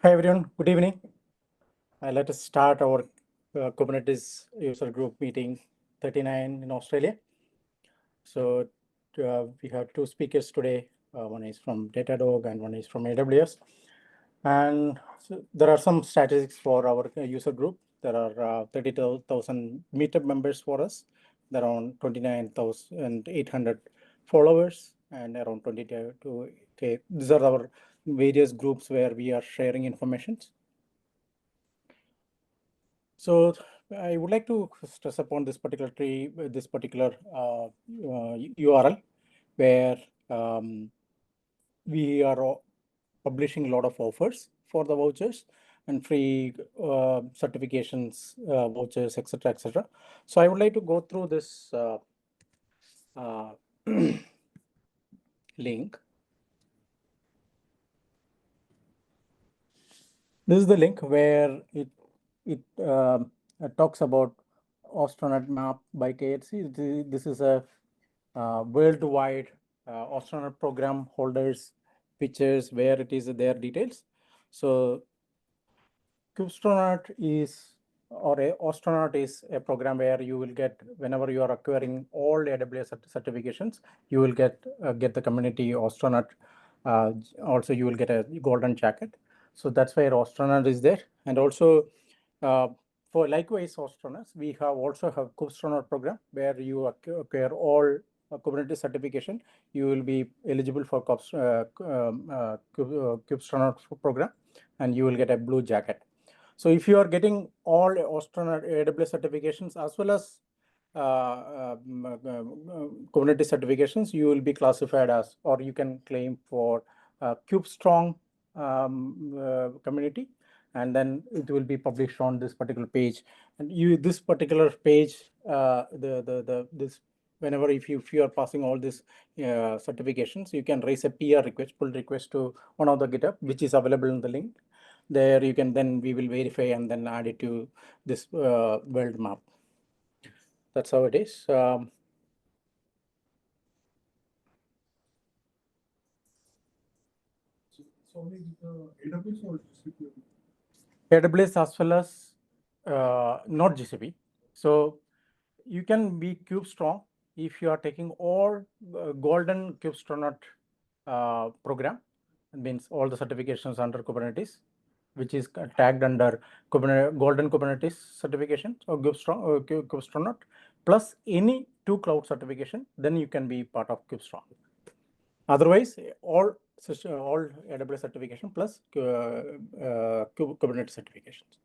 Hi everyone, good evening. Let us start our Kubernetes user group meeting 39 in Australia. So we have two speakers today. One is from Datadog and one is from AWS. And so there are some statistics for our user group. There are 32,000 Meetup members for us. There are around 29,800 followers and around 22K. These are our various groups where we are sharing information. So I would like to stress upon this particular URL where we are publishing a lot of offers for the vouchers and free certifications, vouchers, etc., etc. So I would like to go through this link. This is the link where it talks about astronaut map by K8SUG. This is a worldwide astronaut program holders pictures where it is their details. So Kubestronaut is astronaut is a program where you will get, whenever you are acquiring all AWS certifications, you will get the community astronaut. Also, you will get a golden jacket. So that's where astronaut is there. And also for likewise astronauts, we also have Kubestronaut program where you acquire all Kubernetes certification. You will be eligible for Kubestronaut program, and you will get a blue jacket. So if you are getting all astronaut AWS certifications as well as Kubernetes certifications, you will be classified as, or you can claim for KubeStrong community, and then it will be published on this particular page. And this particular page, whenever if you are passing all these certifications, you can raise a PR request, pull request to one of the GitHub, which is available in the link. There you can we will verify and then add it to this world map. That's how it is. So AWS or GCP? AWS as well as not GCP. So you can be KubeStrong if you are taking all golden Kubestronaut program. It means all the certifications under Kubernetes, which is tagged under golden Kubernetes certification or Kubestronaut, plus any 2 cloud certification, then you can be part of Kubestronaut. Otherwise, all AWS certification plus Kubernetes certifications.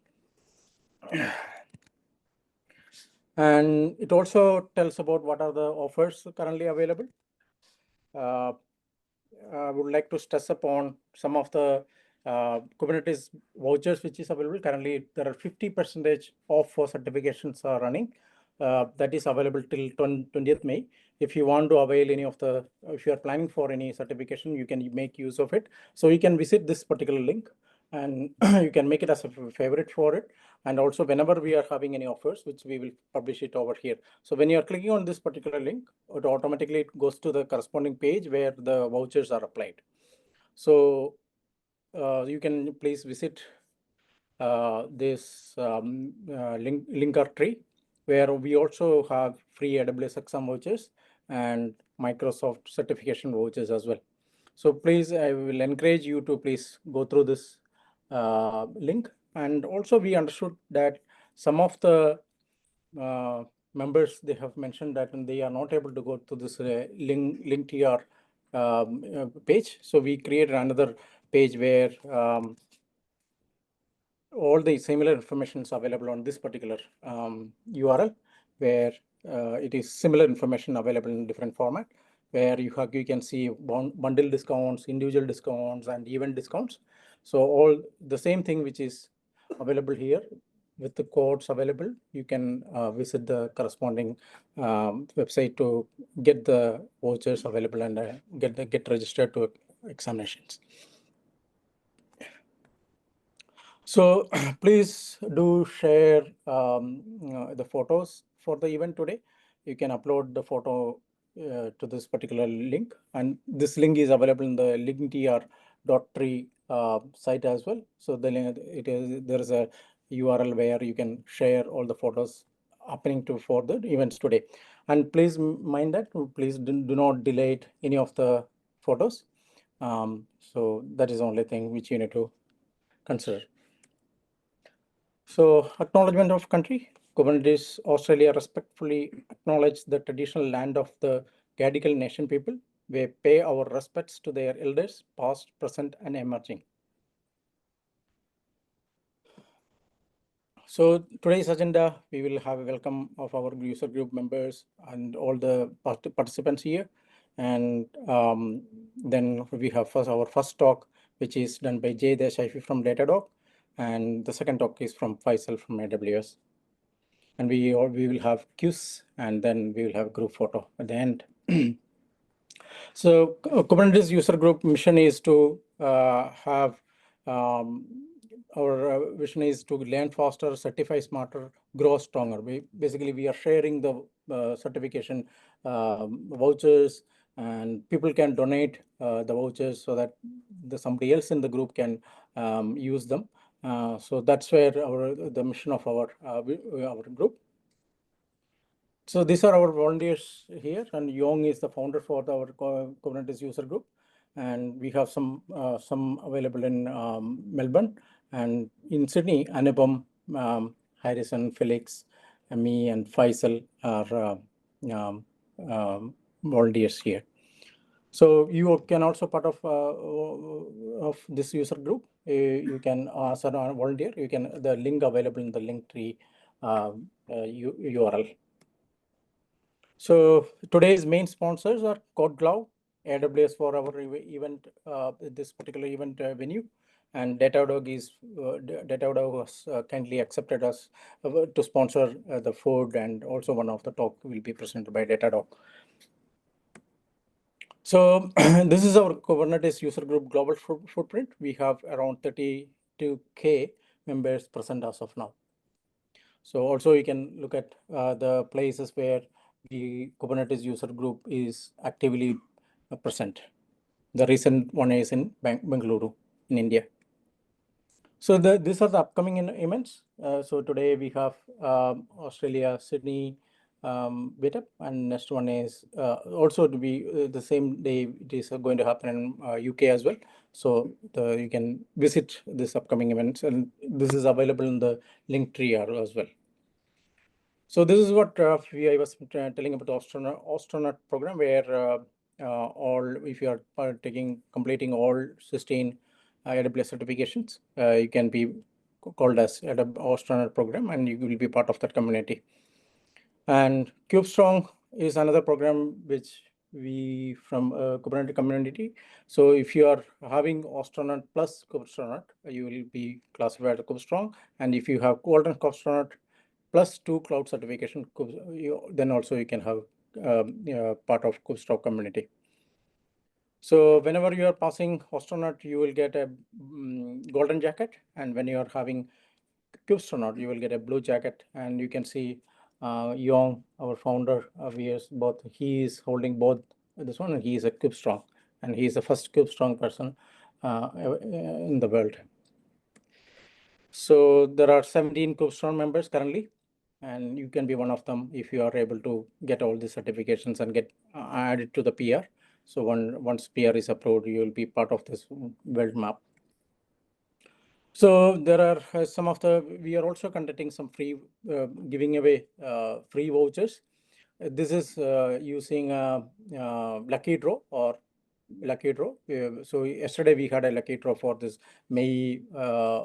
And it also tells about what are the offers currently available. I would like to stress upon some of the Kubernetes vouchers which is available. Currently, there are 50% off for certifications are running. That is available till 20th May. If you want to avail any of the, if you are planning for any certification, you can make use of it. So you can visit this particular link and you can make it as a favorite for it. And also whenever we are having any offers, which we will publish it over here. So when you are clicking on this particular link, it automatically goes to the corresponding page where the vouchers are applied. So you can please visit this linker tree, where we also have free AWS exam vouchers and Microsoft certification vouchers as well. So please, I will encourage you to please go through this link. And also we understood that some of the members, they have mentioned that they are not able to go to this link TR page. So we created another page where all the similar information is available on this particular URL, where it is similar information available in different format, where you can see bundle discounts, individual discounts, and event discounts. So all the same thing which is available here with the codes available, you can visit the corresponding website to get the vouchers available and get registered to examinations. So please do share the photos for the event today. You can upload the photo to this particular link, and this link is available in the linktr.tree site as well. So there is a URL where you can share all the photos happening for the events today. And please mind that, please do not delete any of the photos. So that is the only thing which you need to consider. So acknowledgement of country. Kubernetes Australia respectfully acknowledge the traditional land of the Gadigal Nation people. We pay our respects to their elders, past, present, and emerging. So today's agenda, we will have a welcome of our user group members and all the participants here. And then we have our first talk, which is done by Desai from Datadog. And the second talk is from Faisal from AWS. And we will have Qs, and then we will have group photo at the end. So Kubernetes user group mission is to have our vision is to learn faster, certify smarter, grow stronger. We are sharing the certification vouchers, and people can donate the vouchers so that somebody else in the group can use them. So that's where the mission of our group. So these are our volunteers here, and Yong is the founder for our Kubernetes user group, and we have some available in Melbourne, and in Sydney, Anupam, Harrison, Felix, me, and Faisal are volunteers here. So you can also part of this user group. You can as a volunteer. You can the link available in the Linktree URL. So today's main sponsors are CodeGlove, AWS for our event, this particular event venue, and Datadog has kindly accepted us to sponsor the food, and also one of the talk will be presented by Datadog. So this is our Kubernetes user group global footprint. We have around 32K members present as of now. So also you can look at the places where the Kubernetes user group is actively present. The recent one is in Bengaluru in India. So these are the upcoming events. So today we have Australia, Sydney, Meetup, and next one is also to be the same day. It is going to happen in UK as well. So you can visit this upcoming events, and this is available in the Linktree as well. So this is what I was telling about the astronaut program, where if you are completing all 16 AWS certifications, you can be called as astronaut program, and you will be part of that community. And KubeStrong is another program which we from Kubernetes community. So if you are having astronaut plus KubeStrong, you will be classified as KubeStrong, and if you have golden KubeStrong plus 2 cloud certification, then also you can have part of KubeStrong community. So whenever you are passing astronaut, you will get a golden jacket, and when you are having KubeStrong, you will get a blue jacket. And you can see Yong, our founder, he is holding both this one, and he is a KubeStrong, and he is the first KubeStrong person in the world. So there are 17 KubeStrong members currently, and you can be one of them if you are able to get all the certifications and get added to the PR. So once PR is approved, you will be part of this world map. So there are we are also conducting some free, giving away free vouchers. This is using lucky draw or lucky draw. So yesterday we had a lucky draw for this May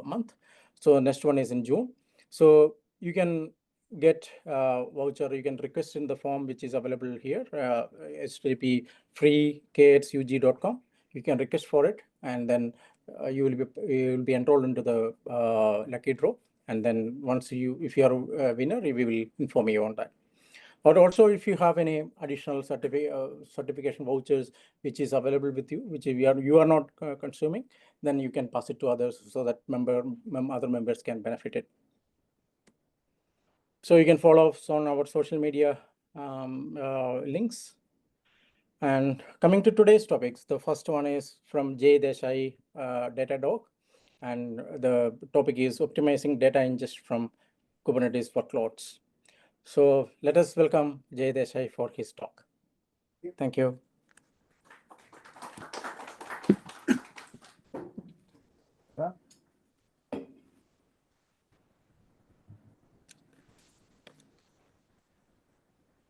month. So next one is in June. So you can get voucher. You can request in the form which is available here. HTTP free K8SUG.com. You can request for it, and then you will be enrolled into the lucky draw. And then if you are a winner, we will inform you on that. Or also, if you have any additional certification vouchers which is available with you, which you are not consuming, then you can pass it to others so that other members can benefit it. So you can follow us on our social media links. And coming to today's topics, the first one is from Desai, Datadog, and the topic is optimizing data ingest from Kubernetes workloads. So let us welcome Desai for his talk. Thank you.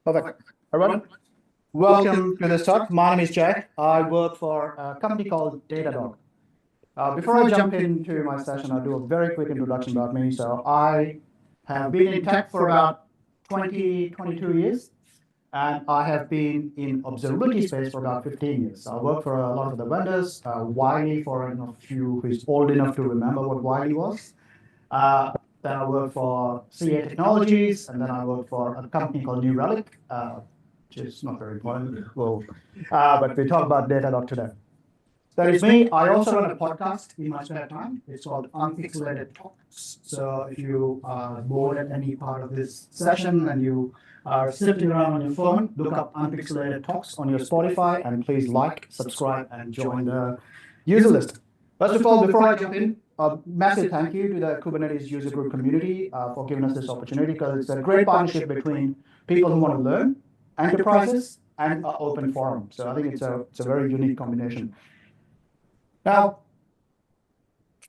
Perfect. Everyone, welcome to this talk. My name is Jay. I work for a company called Datadog. Before I jump into my session, I'll do a very quick introduction about me. So I have been in tech for about 22 years, and I have been in observability space for about 15 years. I work for a lot of the vendors, Wiley for a few who is old enough to remember what Wiley was. Then I worked for CA Technologies, and then I worked for a company called New Relic, which is not very important. Well, but we talk about Datadog today. That is me. I also run a podcast in my spare time. It's called Unpixelated Talks. So if you are bored at any part of this session and you are sifting around on your phone, look up Unpixelated Talks on your Spotify, and please like, subscribe, and join the user list. First of all, before I jump in, a massive thank you to the Kubernetes user group community for giving us this opportunity, because it's a great partnership between people who want to learn, enterprises, and an open forum. So I think it's a very unique combination. Now,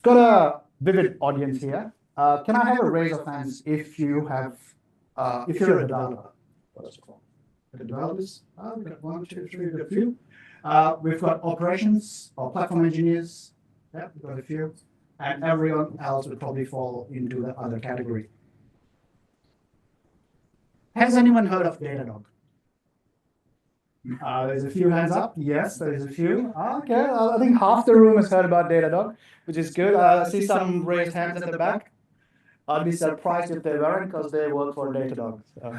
got a vivid audience here. Can I have a raise of hands if you're a developer? First of all, the developers. We've got 1, 2, 3, we've got a few. We've got operations or platform engineers. Yeah, we've got a few. And everyone else would probably fall into the other category. Has anyone heard of Datadog? There's a few hands up. Yes, there's a few. Okay, I think half the room has heard about Datadog, which is good. I see some raised hands at the back. I'd be surprised if they weren't, because they work for Datadog. So.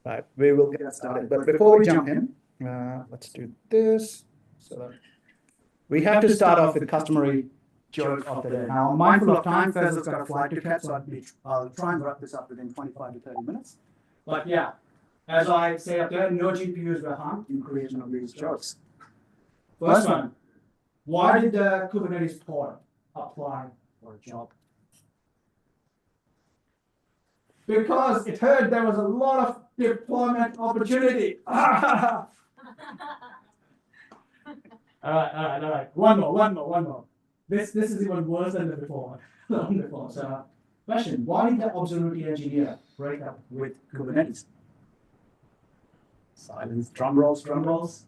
Right, we will get started. But before we jump in, let's do this. So we have to start off with customary joke of the day. Now, I'm mindful of time. Faisal's got a flight to catch, so I'll try and wrap this up within 25 to 30 minutes. But yeah, as I say up there, no GPUs were harmed in creation of these jokes. First one, why did the Kubernetes pod apply for a job? Because it heard there was a lot of deployment opportunity. All right. One more. This is even worse than the before. So, question: why did the observability engineer break up with Kubernetes? Silence. Drum rolls.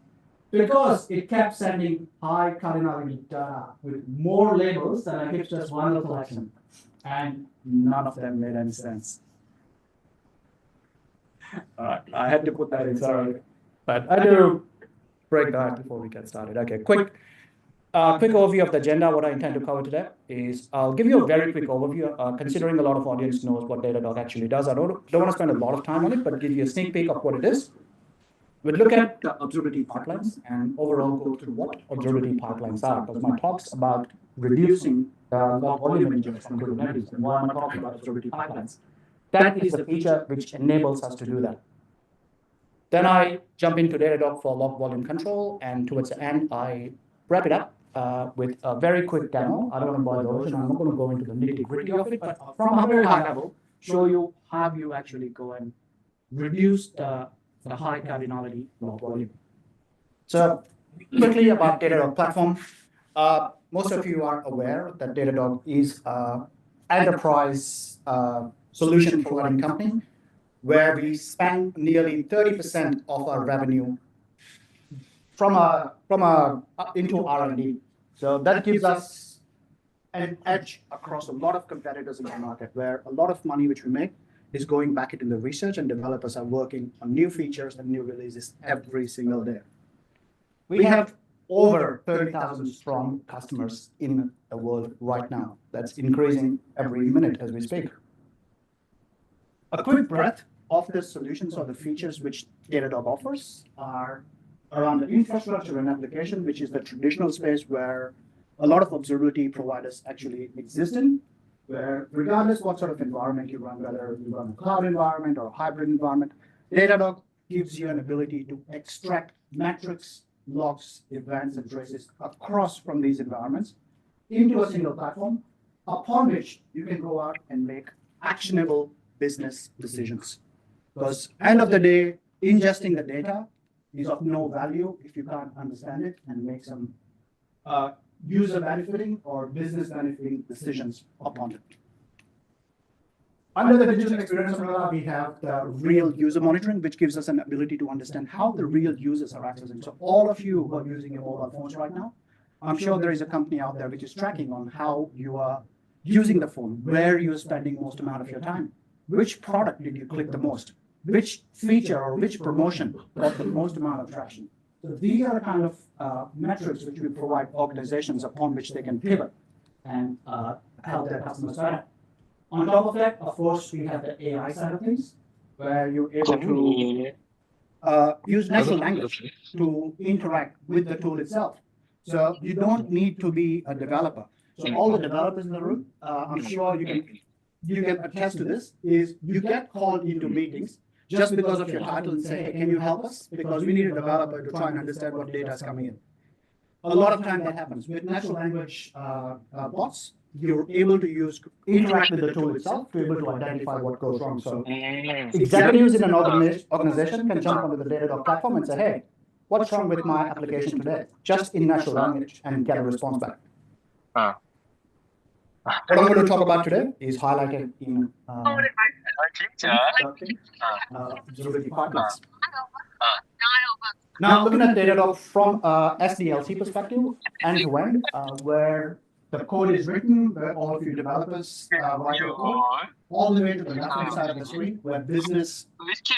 Because it kept sending high cardinality data with more labels than a hipster's vinyl collection, and none of them made any sense. All right, I had to put that in. Sorry, but I do break that before we get started. Okay, quick overview of the agenda. What I intend to cover today is I'll give you a very quick overview, considering a lot of audience knows what Datadog actually does. I don't want to spend a lot of time on it, but give you a sneak peek of what it is. We'll look at the observability pipelines and overall go through what observability pipelines are, because my talk's about reducing the log volume ingestion from Kubernetes, and why I'm talking about observability pipelines. That is the feature which enables us to do that. Then I jump into Datadog for log volume control, and towards the end, I wrap it up with a very quick demo. I don't want to bore the ocean. I'm not going to go into the nitty-gritty of it, but from a very high level, show you how you actually go and reduce the high cardinality log volume. So quickly about Datadog platform. Most of you are aware that Datadog is an enterprise solution providing company, where we spend nearly 30% of our revenue into R&D. So that gives us an edge across a lot of competitors in the market, where a lot of money which we make is going back into the research, and developers are working on new features and new releases every single day. We have over 30,000 strong customers in the world right now. That's increasing every minute as we speak. A quick breadth of the solutions or the features which Datadog offers are around the infrastructure and application, which is the traditional space where a lot of observability providers actually exist in, where regardless what sort of environment you run, whether you run a cloud environment or a hybrid environment, Datadog gives you an ability to extract metrics, logs, events, and traces across from these environments into a single platform, upon which you can go out and make actionable business decisions. Because end of the day, ingesting the data is of no value if you can't understand it and make some user benefiting or business benefiting decisions upon it. Under the digital experience umbrella, we have the real user monitoring, which gives us an ability to understand how the real users are accessing. So all of you who are using your mobile phones right now, I'm sure there is a company out there which is tracking on how you are using the phone, where you're spending most amount of your time, which product did you click the most, which feature or which promotion got the most amount of traction. So these are the kind of metrics which we provide organizations upon which they can pivot and help their customers better. On top of that, of course, we have the AI side of things, where you're able to use natural language to interact with the tool itself. So you don't need to be a developer. So all the developers in the room, I'm sure you can attest to this, is you get called into meetings just because of your title and say, hey, can you help us? Because we need a developer to try and understand what data is coming in. A lot of time that happens. With natural language bots, you're able to interact with the tool itself to be able to identify what goes wrong. So executives in an organization can jump onto the Datadog platform and say, hey, what's wrong with my application today? Just in natural language, and get a response back. What I'm going to talk about today is highlighted in observability pipelines. Now, looking at Datadog from SDLC perspective, end-to-end, where the code is written, where all of you developers write your code, all the way to the left-hand side of the screen, where business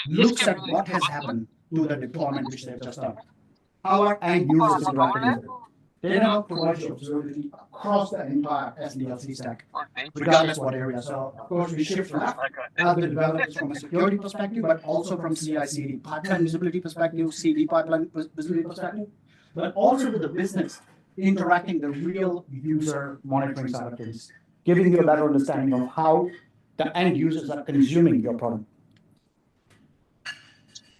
looks at what has happened to the deployment which they've just done. How are end users interacting with it? Datadog provides you observability across the entire SDLC stack, regardless what area. So, of course, we shift left as the developers from a security perspective, but also from CI/CD pipeline visibility perspective, CD pipeline visibility perspective, but also with the business interacting the real user monitoring side of things, giving you a better understanding of how the end users are consuming your product.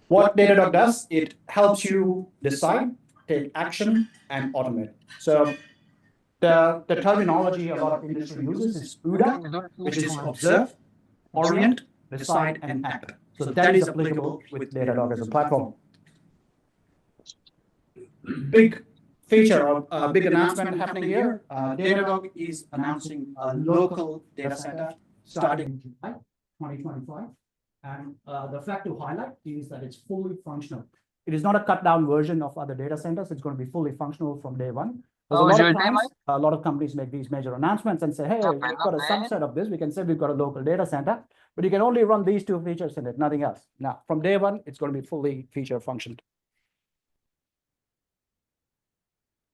What Datadog does, it helps you decide, take action, and automate. So the terminology a lot of industry uses is OODA, which is observe, orient, decide, and act. So that is applicable with Datadog as a platform. Big feature or a big announcement happening here. Datadog is announcing a local data center starting July 2025. And the fact to highlight is that it's fully functional. It is not a cut down version of other data centers. It's going to be fully functional from day one. A lot of companies make these major announcements and say, hey, we've got a subset of this. We can say we've got a local data center, but you can only run these two features in it, nothing else. Now, from day one, it's going to be fully feature functioned.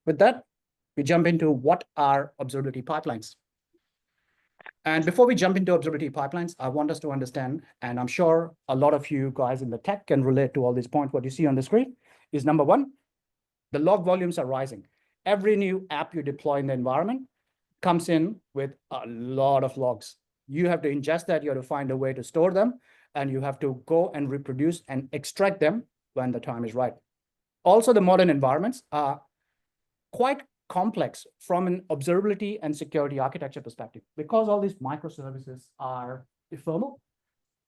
With that, we jump into what are observability pipelines. And before we jump into observability pipelines, I want us to understand, and I'm sure a lot of you guys in the tech can relate to all these points. What you see on the screen is number one, the log volumes are rising. Every new app you deploy in the environment comes in with a lot of logs. You have to ingest that, you have to find a way to store them, and you have to go and reproduce and extract them when the time is right. Also, the modern environments are quite complex from an observability and security architecture perspective. Because all these microservices are ephemeral,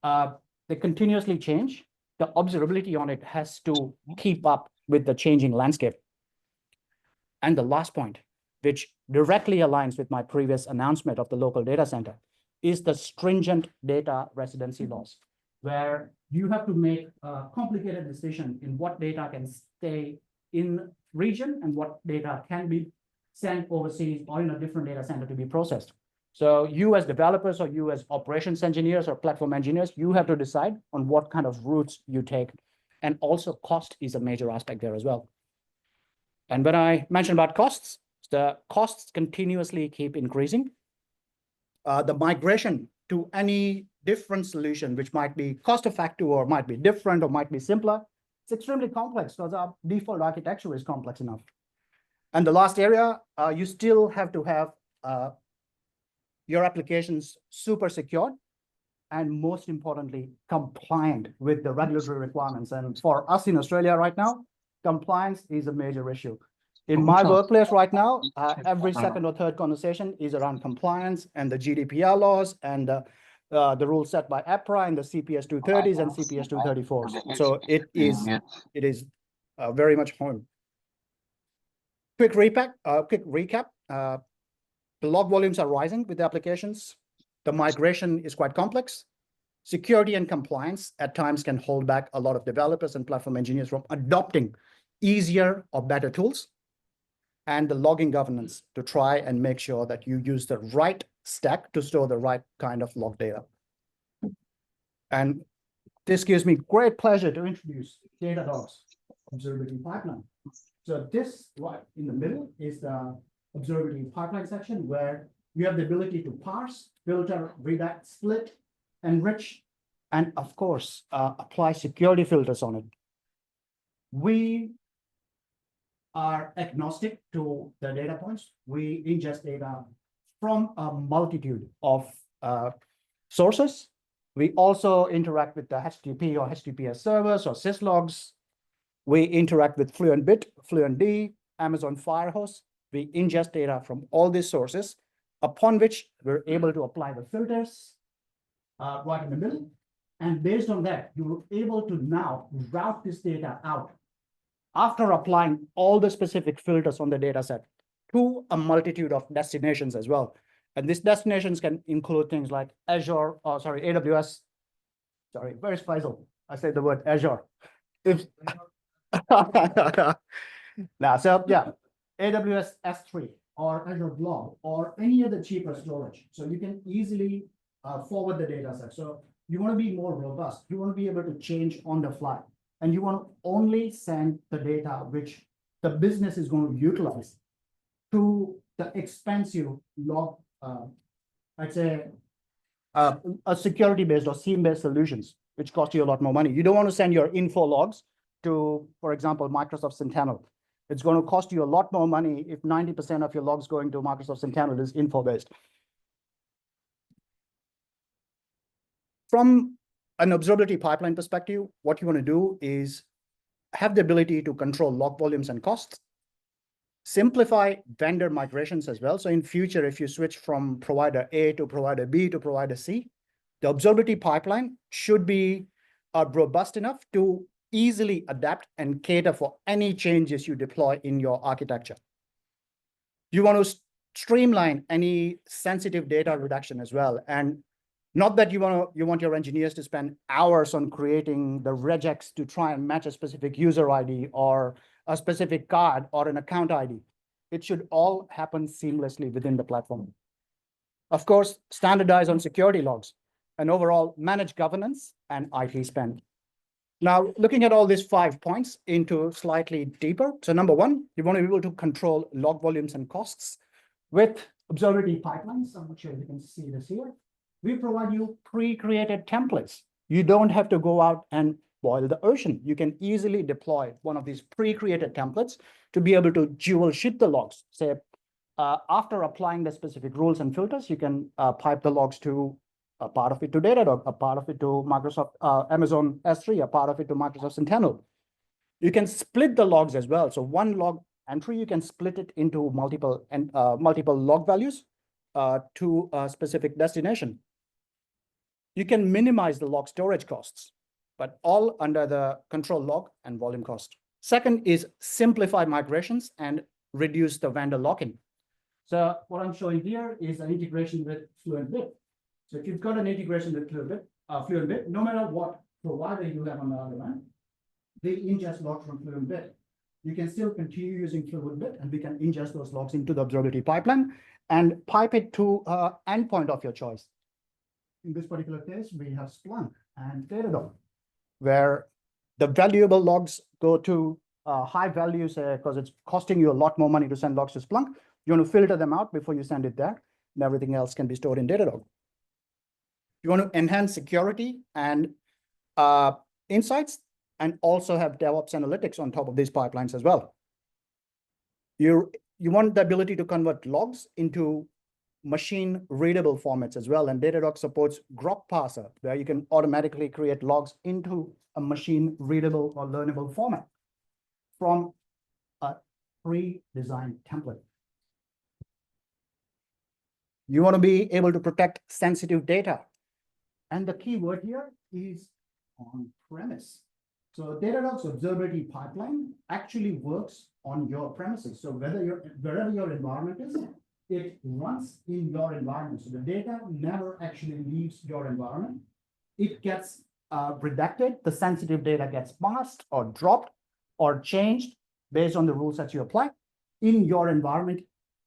they continuously change. The observability on it has to keep up with the changing landscape. And the last point, which directly aligns with my previous announcement of the local data center, is the stringent data residency laws, where you have to make a complicated decision in what data can stay in region and what data can be sent overseas or in a different data center to be processed. So you as developers or you as operations engineers or platform engineers, you have to decide on what kind of routes you take. And also cost is a major aspect there as well. And when I mentioned about costs, the costs continuously keep increasing. The migration to any different solution, which might be cost-effective or might be different or might be simpler, it's extremely complex because our default architecture is complex enough. And the last area, you still have to have your applications super secured and most importantly, compliant with the regulatory requirements. And for us in Australia right now, compliance is a major issue. In my workplace right now, every second or third conversation is around compliance and the GDPR laws and the rules set by APRA and the CPS 230s and CPS 234s. So it is very much home. Quick recap. The log volumes are rising with the applications. The migration is quite complex. Security and compliance at times can hold back a lot of developers and platform engineers from adopting easier or better tools. And the logging governance to try and make sure that you use the right stack to store the right kind of log data. And this gives me great pleasure to introduce Datadog's Observability Pipeline. So this right in the middle is the Observability Pipeline section where you have the ability to parse, filter, redact, split, enrich, and of course, apply security filters on it. We are agnostic to the data points. We ingest data from a multitude of sources. We also interact with the HTTP or HTTPS servers or syslogs. We interact with FluentBit, FluentD, Amazon Firehose. We ingest data from all these sources, upon which we're able to apply the filters right in the middle. And based on that, you're able to now route this data out after applying all the specific filters on the data set to a multitude of destinations as well. And these destinations can include things like AWS. Sorry, where's Faisal? I said the word Azure. Now, so yeah, AWS S3 or Azure Blob or any other cheaper storage. So you can easily forward the data set. So you want to be more robust. You want to be able to change on the fly. And you want to only send the data which the business is going to utilize to the expensive log, I'd say, a security-based or SIEM-based solutions, which cost you a lot more money. You don't want to send your info logs to, for example, Microsoft Sentinel. It's going to cost you a lot more money if 90% of your logs going to Microsoft Sentinel is info-based. From an observability pipeline perspective, what you want to do is have the ability to control log volumes and costs, simplify vendor migrations as well. So in future, if you switch from provider A to provider B to provider C, the observability pipeline should be robust enough to easily adapt and cater for any changes you deploy in your architecture. You want to streamline any sensitive data reduction as well. And not that you want your engineers to spend hours on creating the regex to try and match a specific user ID or a specific card or an account ID. It should all happen seamlessly within the platform. Of course, standardize on security logs and overall manage governance and IT spend. Now, looking at all these 5 points into slightly deeper. So number one, you want to be able to control log volumes and costs with observability pipelines. I'm not sure if you can see this here. We provide you pre-created templates. You don't have to go out and boil the ocean. You can easily deploy one of these pre-created templates to be able to dual ship the logs. Say, after applying the specific rules and filters, you can pipe the logs to a part of it to Datadog, a part of it to Microsoft, Amazon S3, a part of it to Microsoft Sentinel. You can split the logs as well. So one log entry, you can split it into multiple log values to a specific destination. You can minimize the log storage costs, but all under the control log and volume cost. Second is simplify migrations and reduce the vendor lock-in. So what I'm showing here is an integration with FluentBit. So if you've got an integration with FluentBit, no matter what provider you have on the other end, they ingest logs from FluentBit. You can still continue using FluentBit, and we can ingest those logs into the observability pipeline and pipe it to an endpoint of your choice. In this particular case, we have Splunk and Datadog, where the valuable logs go to high values because it's costing you a lot more money to send logs to Splunk. You want to filter them out before you send it there, and everything else can be stored in Datadog. You want to enhance security and insights, and also have DevOps analytics on top of these pipelines as well. You want the ability to convert logs into machine readable formats as well. And Datadog supports grok parser, where you can automatically create logs into a machine readable or learnable format from a pre-designed template. You want to be able to protect sensitive data. And the key word here is on-premise. So Datadog's observability pipeline actually works on your premises. So wherever your environment is, it runs in your environment. So the data never actually leaves your environment. It gets redacted. The sensitive data gets masked or dropped or changed based on the rules that you apply in your environment,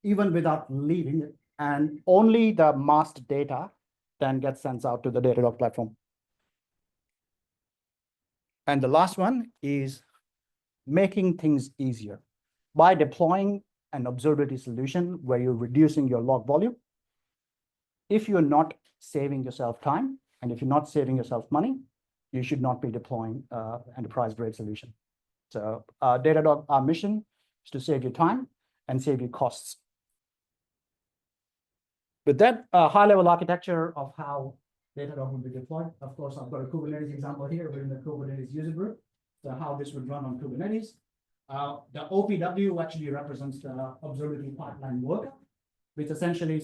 even without leaving it. And only the masked data then gets sent out to the Datadog platform. And the last one is making things easier. By deploying an observability solution where you're reducing your log volume, if you're not saving yourself time, and if you're not saving yourself money, you should not be deploying enterprise-grade solution. So Datadog, our mission is to save you time and save you costs. With that high-level architecture of how Datadog will be deployed, of course, I've got a Kubernetes example here within the Kubernetes user group. So how this would run on Kubernetes. The OPW actually represents the observability pipeline worker, which essentially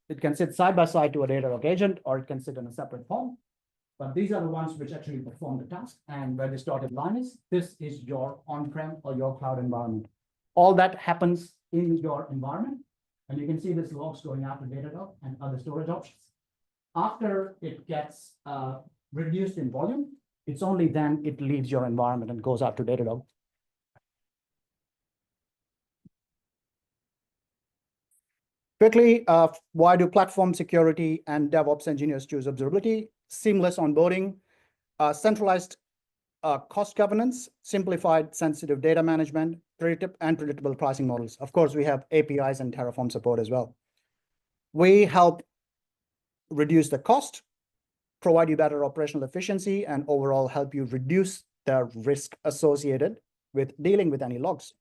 it can sit side by side to a Datadog agent, or it can sit in a separate form. But these are the ones which actually perform the task. And where this dotted line is, this is your on-prem or your cloud environment. All that happens in your environment. And you can see this logs going out to Datadog and other storage options. After it gets reduced in volume, it's only then it leaves your environment and goes out to Datadog. Quickly, why do platform security and DevOps engineers choose observability? Seamless onboarding, centralized cost governance, simplified sensitive data management, predictable pricing models. Of course, we have APIs and Terraform support as well. We help reduce the cost, provide you better operational efficiency, and overall help you reduce the risk associated with dealing with any logs.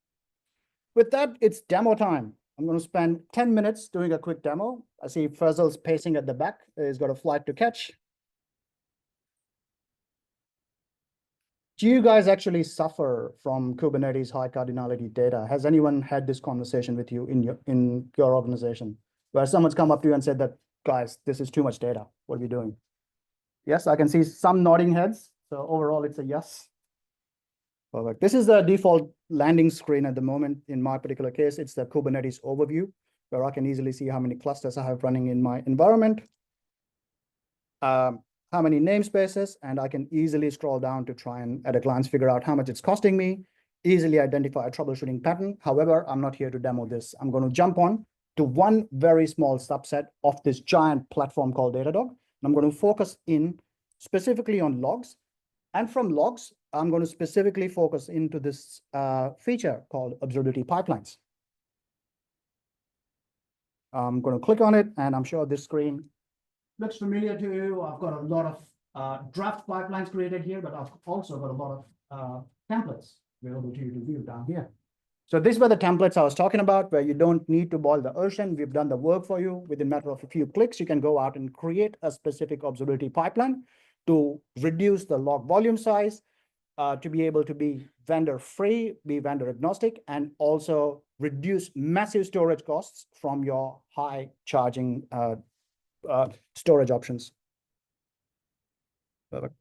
With that, it's demo time. I'm going to spend 10 minutes doing a quick demo. I see Faisal's pacing at the back. He's got a flight to catch. Do you guys actually suffer from Kubernetes high cardinality data? Has anyone had this conversation with you in your organization, where someone's come up to you and said that, guys, this is too much data. What are we doing? Yes, I can see some nodding heads. So overall, it's a yes. Perfect. This is the default landing screen at the moment. In my particular case, it's the Kubernetes overview, where I can easily see how many clusters I have running in my environment, how many namespaces, and I can easily scroll down to try and, at a glance, figure out how much it's costing me, easily identify a troubleshooting pattern. However, I'm not here to demo this. I'm going to jump on to one very small subset of this giant platform called Datadog. And I'm going to focus in specifically on logs. And from logs, I'm going to specifically focus into this feature called Observability Pipelines. I'm going to click on it, and I'm sure this screen looks familiar to you. I've got a lot of draft pipelines created here, but I've also got a lot of templates available to you to view down here. So these were the templates I was talking about, where you don't need to boil the ocean. We've done the work for you. Within a matter of a few clicks, you can go out and create a specific observability pipeline to reduce the log volume size, to be able to be vendor-free, be vendor-agnostic, and also reduce massive storage costs from your high-charging storage options. Perfect.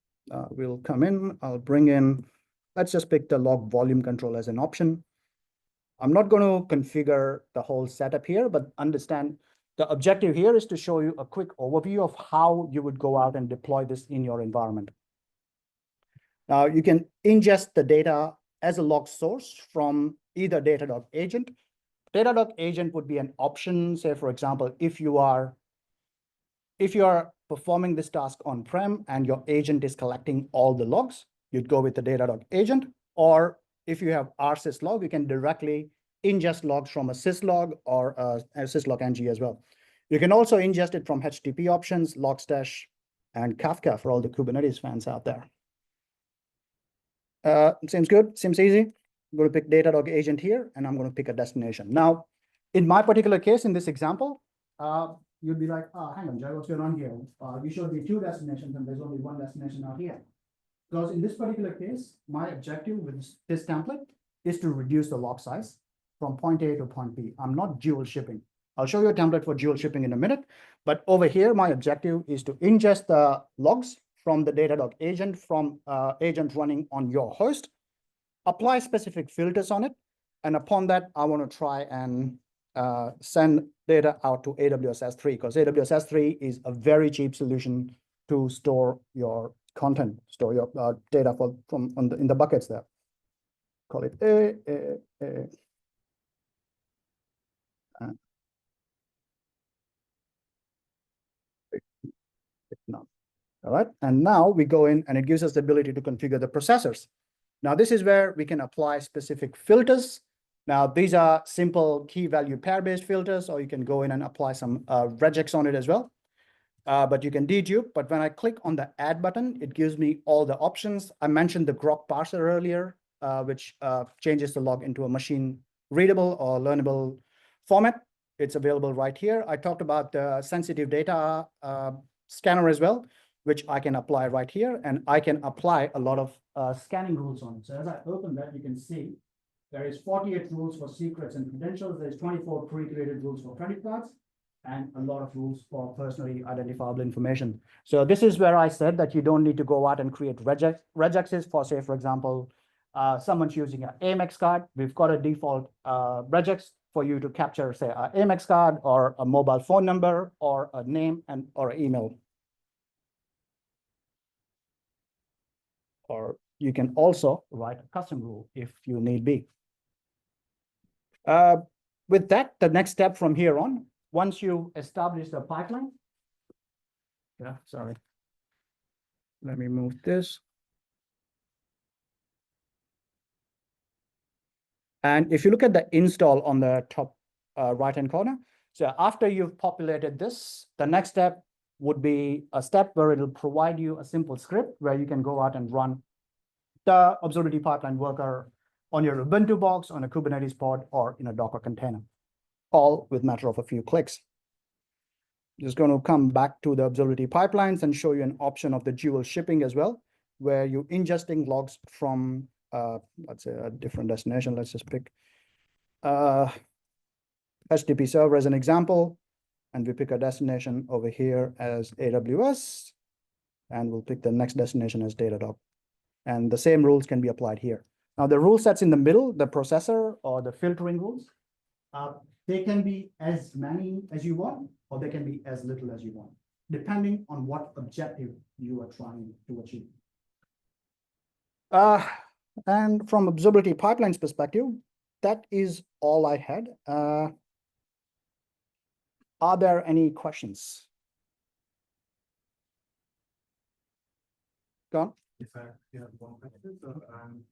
We'll come in. I'll bring in, let's just pick the log volume control as an option. I'm not going to configure the whole setup here, but understand the objective here is to show you a quick overview of how you would go out and deploy this in your environment. Now, you can ingest the data as a log source from either Datadog agent. Datadog agent would be an option. Say, for example, if you are performing this task on-prem and your agent is collecting all the logs, you'd go with the Datadog agent. Or if you have rsyslog, you can directly ingest logs from a syslog or a syslog ng as well. You can also ingest it from HTTP options, Logstash, and Kafka for all the Kubernetes fans out there. Seems good, seems easy. I'm going to pick Datadog agent here, and I'm going to pick a destination. Now, in my particular case, in this example, you'd be like, oh, hang on, Jay, what's going on here? You showed me 2 destinations and there's only 1 destination out here. Because in this particular case, my objective with this template is to reduce the log size from point A to point B. I'm not dual shipping. I'll show you a template for dual shipping in a minute, but over here, my objective is to ingest the logs from the Datadog agent from agent running on your host, apply specific filters on it, and upon that, I want to try and send data out to AWS S3 because AWS S3 is a very cheap solution to store your content, store your data in the buckets there. Call it A. No. All right, and now we go in and it gives us the ability to configure the processors. Now this is where we can apply specific filters. Now these are simple key value pair-based filters, or you can go in and apply some regex on it as well. But you can dedupe, but when I click on the add button, it gives me all the options. I mentioned the grok parser earlier, which changes the log into a machine readable or learnable format. It's available right here. I talked about the sensitive data scanner as well, which I can apply right here, and I can apply a lot of scanning rules on it. So as I open that, you can see there is 48 rules for secrets and credentials. There's 24 pre-created rules for credit cards, and a lot of rules for personally identifiable information. So this is where I said that you don't need to go out and create regexes for, say, for example, someone's using an Amex card. We've got a default regex for you to capture, say, an Amex card or a mobile phone number or a name or an email. Or you can also write a custom rule if you need be. With that, the next step from here on, once you establish the pipeline, let me move this. And if you look at the install on the top right-hand corner, so after you've populated this, the next step would be a step where it'll provide you a simple script where you can go out and run the observability pipeline worker on your Ubuntu box, on a Kubernetes pod, or in a Docker container, all with a matter of a few clicks. Just going to come back to the observability pipelines and show you an option of the dual shipping as well, where you're ingesting logs from, let's say, a different destination. Let's just pick HTTP server as an example, and we pick a destination over here as AWS, and we'll pick the next destination as Datadog. And the same rules can be applied here. Now, the rule sets in the middle, the processor or the filtering rules, they can be as many as you want, or they can be as little as you want, depending on what objective you are trying to achieve. And from observability pipelines perspective, that is all I had. Are there any questions? Go on. If I have one question, so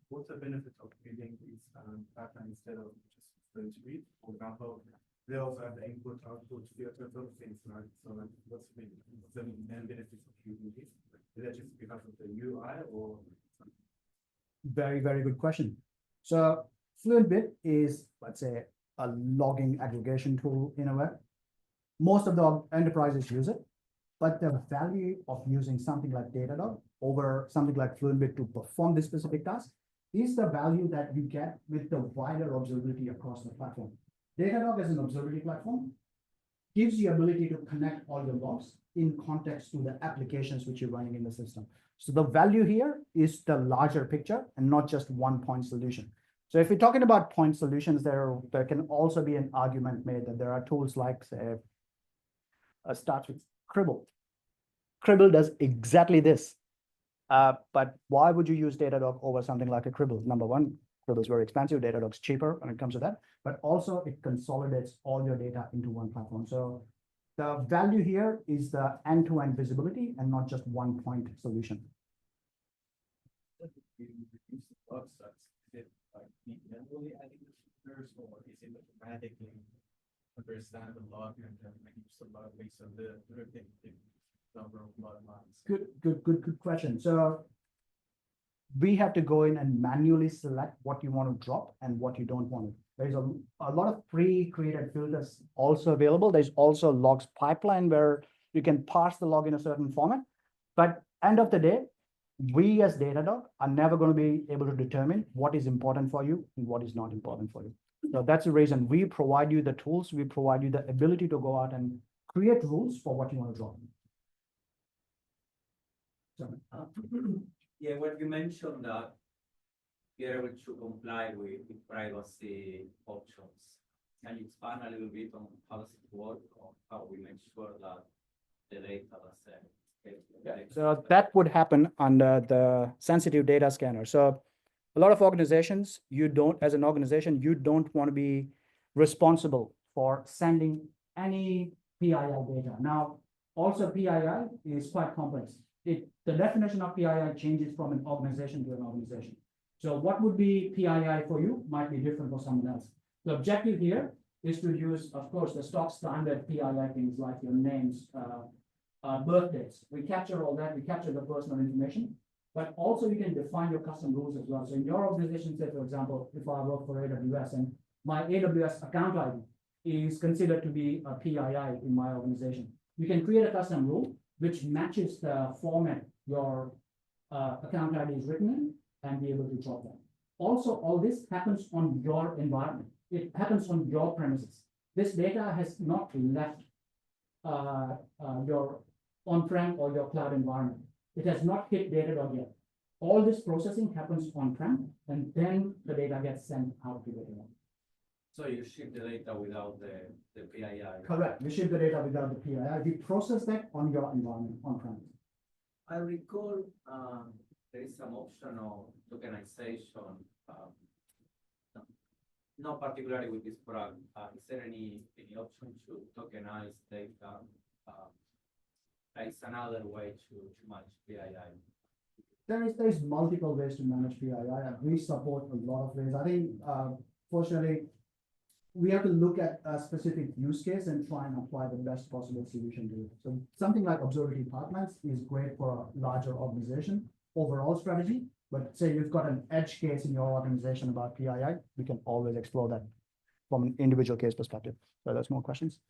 what's the benefit of building these pipelines instead of just going to read? For example, they also have the input, output, filter, those things, right? So what's the main benefits of using this? Is that just because of the UI or something? Very, very good question. So FluentBit is, let's say, a logging aggregation tool in a way. Most of the enterprises use it, but the value of using something like Datadog over something like FluentBit to perform this specific task is the value that you get with the wider observability across the platform. Datadog as an observability platform gives you ability to connect all your logs in context to the applications which you're running in the system. So the value here is the larger picture and not just one point solution. So if we're talking about point solutions, there can also be an argument made that there are tools like, say, starts with Cribble. Cribble does exactly this. But why would you use Datadog over something like a Cribble? Number one, Cribble is very expensive. Datadog's cheaper when it comes to that. But also it consolidates all your data into one platform. So the value here is the end-to-end visibility and not just one point solution. Reduce the log size. Is it like manually adding the filters, or is it automatically understand the log and then use the log based on the number of log lines? Good question. So we have to go in and manually select what you want to drop and what you don't want to. There's a lot of pre-created filters also available. There's also logs pipeline where you can parse the log in a certain format. But end of the day, we as Datadog are never going to be able to determine what is important for you and what is not important for you. So that's the reason we provide you the tools. We provide you the ability to go out and create rules for what you want to draw. Yeah, when you mentioned that you're able to comply with privacy options, can you expand a little bit on how does it work or how we make sure that the data doesn't So that would happen under the sensitive data scanner. So a lot of organizations, as an organization, you don't want to be responsible for sending any PII data. Now, also PII is quite complex. The definition of PII changes from an organization to an organization. So what would be PII for you might be different for someone else. The objective here is to use, of course, the stock standard PII things like your names, birthdays. We capture all that. We capture the personal information, but also you can define your custom rules as well. So in your organization, say, for example, if I work for AWS and my AWS account ID is considered to be a PII in my organization, you can create a custom rule which matches the format your account ID is written in and be able to drop that. Also, all this happens on your environment. It happens on your premises. This data has not left your on-prem or your cloud environment. It has not hit Datadog yet. All this processing happens on-prem, and then the data gets sent out to Datadog. So you ship the data without the PII? Correct. We ship the data without the PII. We process that on your environment on-prem. I recall there is some option of tokenization, not particularly with this product. Is there any option to tokenize data? It's another way to manage PII. There is multiple ways to manage PII, and we support a lot of ways. I think, fortunately, we have to look at a specific use case and try and apply the best possible solution to it. So something like observability pipelines is great for a larger organization overall strategy, but say you've got an edge case in your organization about PII, we can always explore that from an individual case perspective. So there's more questions.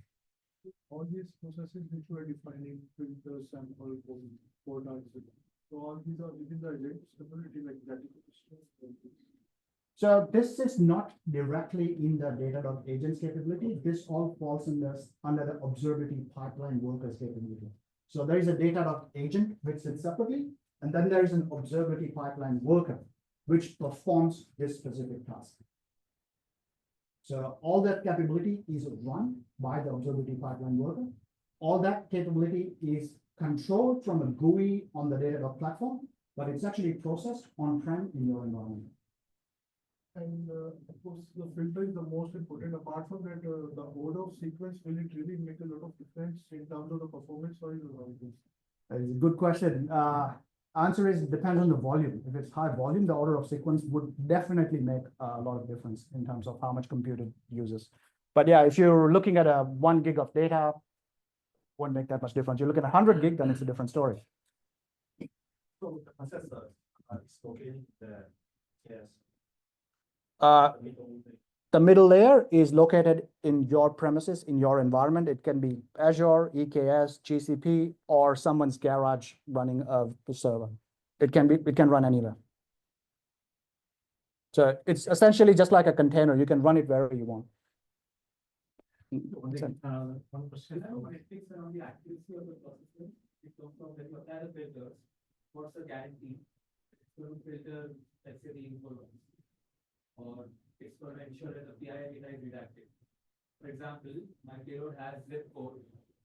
All these processes which were defining filters and all portals, so all these are within the stability like that. So this is not directly in the Datadog agents capability. This all falls under the observability pipeline workers capability. So there is a Datadog agent which sits separately, and then there is an observability pipeline worker which performs this specific task. So all that capability is run by the observability pipeline worker. All that capability is controlled from a GUI on the Datadog platform, but it's actually processed on-prem in your environment. And of course, the filter is the most important. Apart from that, the order of sequence, will it really make a lot of difference in terms of the performance or That is a good question. Answer is it depends on the volume. If it's high volume, the order of sequence would definitely make a lot of difference in terms of how much compute it uses. But yeah, if you're looking at a 1 gig of data, won't make that much difference. You look at 100 gig, then it's a different story. So, assessor is located there. Yes. The middle layer is located in your premises, in your environment. It can be Azure, EKS, GCP, or someone's garage running a server. It can run anywhere. So it's essentially just like a container. You can run it wherever you want. One question. Metrics around the accuracy of the processing in terms of when you apply the filters, what's the guarantee? It's going to filter, let's say, the info logs, or it's going to ensure that the PII data is redacted. For example, my payload has zip code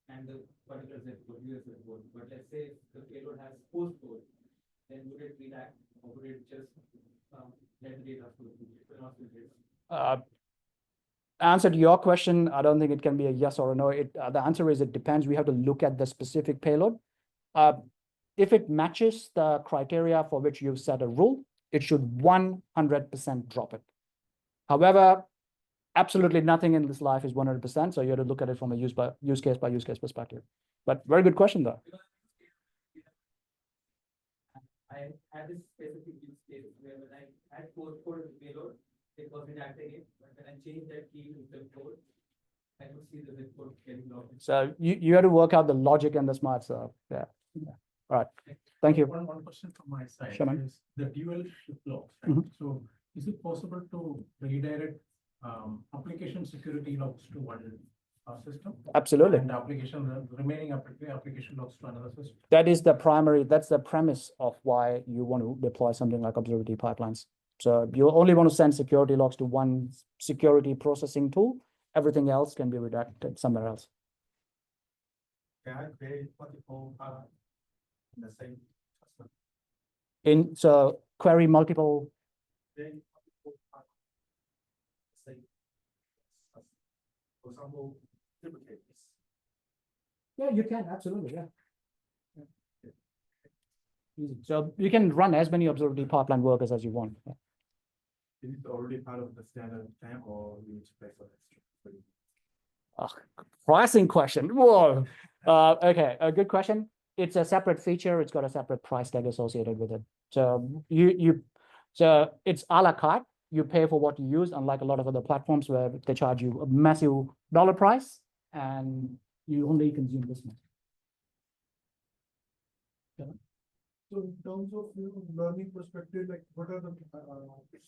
and the particular zip code, US zip code. But let's say the payload has postcode, then would it redact or would it just let the data flow? Answer to your question, I don't think it can be a yes or a no. The answer is it depends. We have to look at the specific payload. If it matches the criteria for which you've set a rule, it should 100% drop it. However, absolutely nothing in this life is 100%. So you have to look at it from a use case by use case perspective. But very good question, though. I had this specific use case where when I had postcode as a payload, it was inactive, but when I changed that key to the code, I could see the zip code getting logged. So you have to work out the logic and the smarts. Yeah. All right. Thank you. One question from my side Sure, man. is the dual shift logs. Right? Mhm. So is it possible to redirect application security logs to one system? Absolutely. And the remaining application logs to another system? That's the premise of why you want to deploy something like observability pipelines. So you only want to send security logs to one security processing tool. Everything else can be redirected somewhere else. Can I create multiple in the same cluster? So query multiple. Then multiple same cluster. For example, duplicate this. Yeah, you can absolutely. Yeah. Easy. So you can run as many observability pipeline workers as you want. Yeah. Is it already part of the standard plan or you need to pay for extra? Pricing question. Whoa. Okay, a good question. It's a separate feature. It's got a separate price tag associated with it. So so it's a la carte. You pay for what you use, unlike a lot of other platforms where they charge you a massive dollar price and you only consume this much. So in terms of learning perspective, like what are the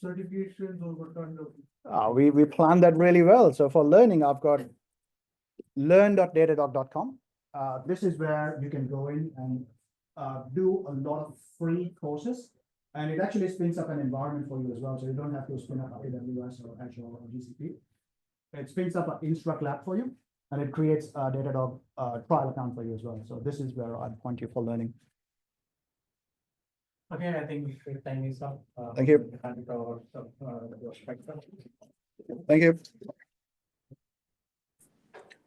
certifications or what kind of? We plan that really well. So for learning, I've got learn.datadog.com. This is where you can go in and do a lot of free courses. And it actually spins up an environment for you as well. So you don't have to spin up AWS or Azure or GCP. It spins up an Instruct Lab for you, and it creates a Datadog trial account for you as well. So this is where I'd point you for learning. Okay, I think your time is up. Thank you. Thank you.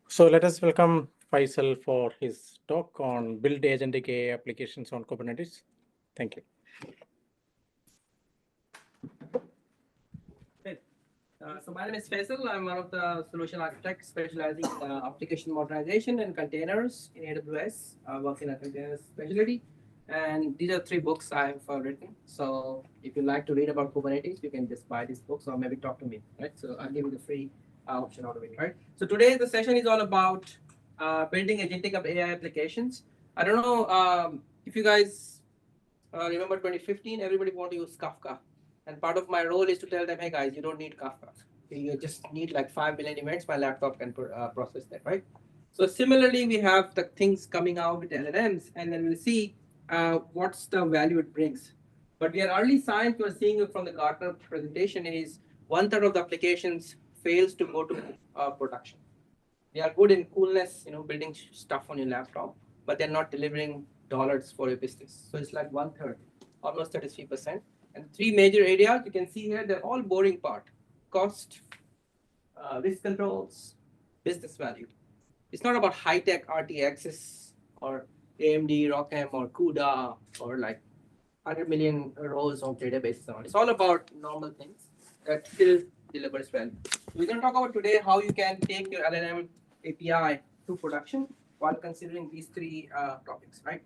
So let us welcome Faisal for his talk on build agentic AI applications on Kubernetes. Thank you. So my name is Faisal. I'm one of the solution architects specializing in application modernization and containers in AWS. I work in a containers specialty. And these are 3 books I've written. So if you like to read about Kubernetes, you can just buy these books or maybe talk to me, right? So I'll give you the free option out of it, right? So today the session is all about building agentic AI applications. I don't know if you guys remember 2015, everybody wanted to use Kafka. And part of my role is to tell them, hey guys, you don't need Kafka. You just need like 5 million events, my laptop can process that, right? So similarly, we have the things coming out with LLMs, and then we'll see what's the value it brings. But we are early signs we're seeing from the Gartner presentation is 1/3 of the applications fails to go to production. They are good in coolness, building stuff on your laptop, but they're not delivering dollars for your business. So it's like 1/3, almost 33%. And 3 major areas you can see here, they're all boring part: cost, risk controls, business value. It's not about high-tech RTXs or AMD, ROCm, or CUDA, or like 100 million rows of databases. It's all about normal things that still delivers value. We're going to talk about today how you can take your LLM API to production while considering these 3 topics, right?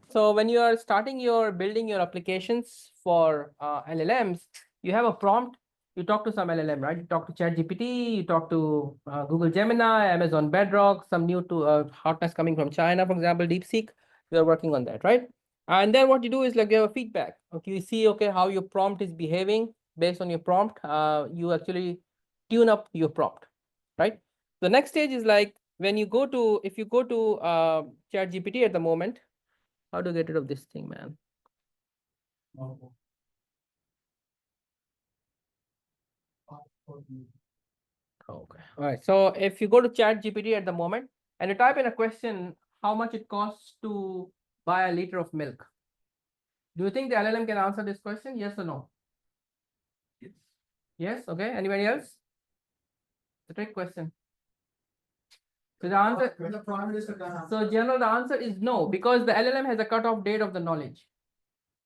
So when you are building your applications for LLMs, you have a prompt. You talk to some LLM, right? You talk to ChatGPT, you talk to Google Gemini, Amazon Bedrock, some new hotness coming from China, for example, DeepSeek. We are working on that, right? And then what you do is like you have a feedback. Okay, you see, okay, how your prompt is behaving based on your prompt. You actually tune up your prompt, right? The next stage is like when you go to, if you go to ChatGPT at the moment, how to get rid of this thing, man? Okay. All right. So if you go to ChatGPT at the moment and you type in a question, how much it costs to buy a liter of milk? Do you think the LLM can answer this question? Yes or no? Yes. Yes. Okay. Anybody else? It's a trick question. So the answer. So general, the answer is no, because the LLM has a cutoff date of the knowledge,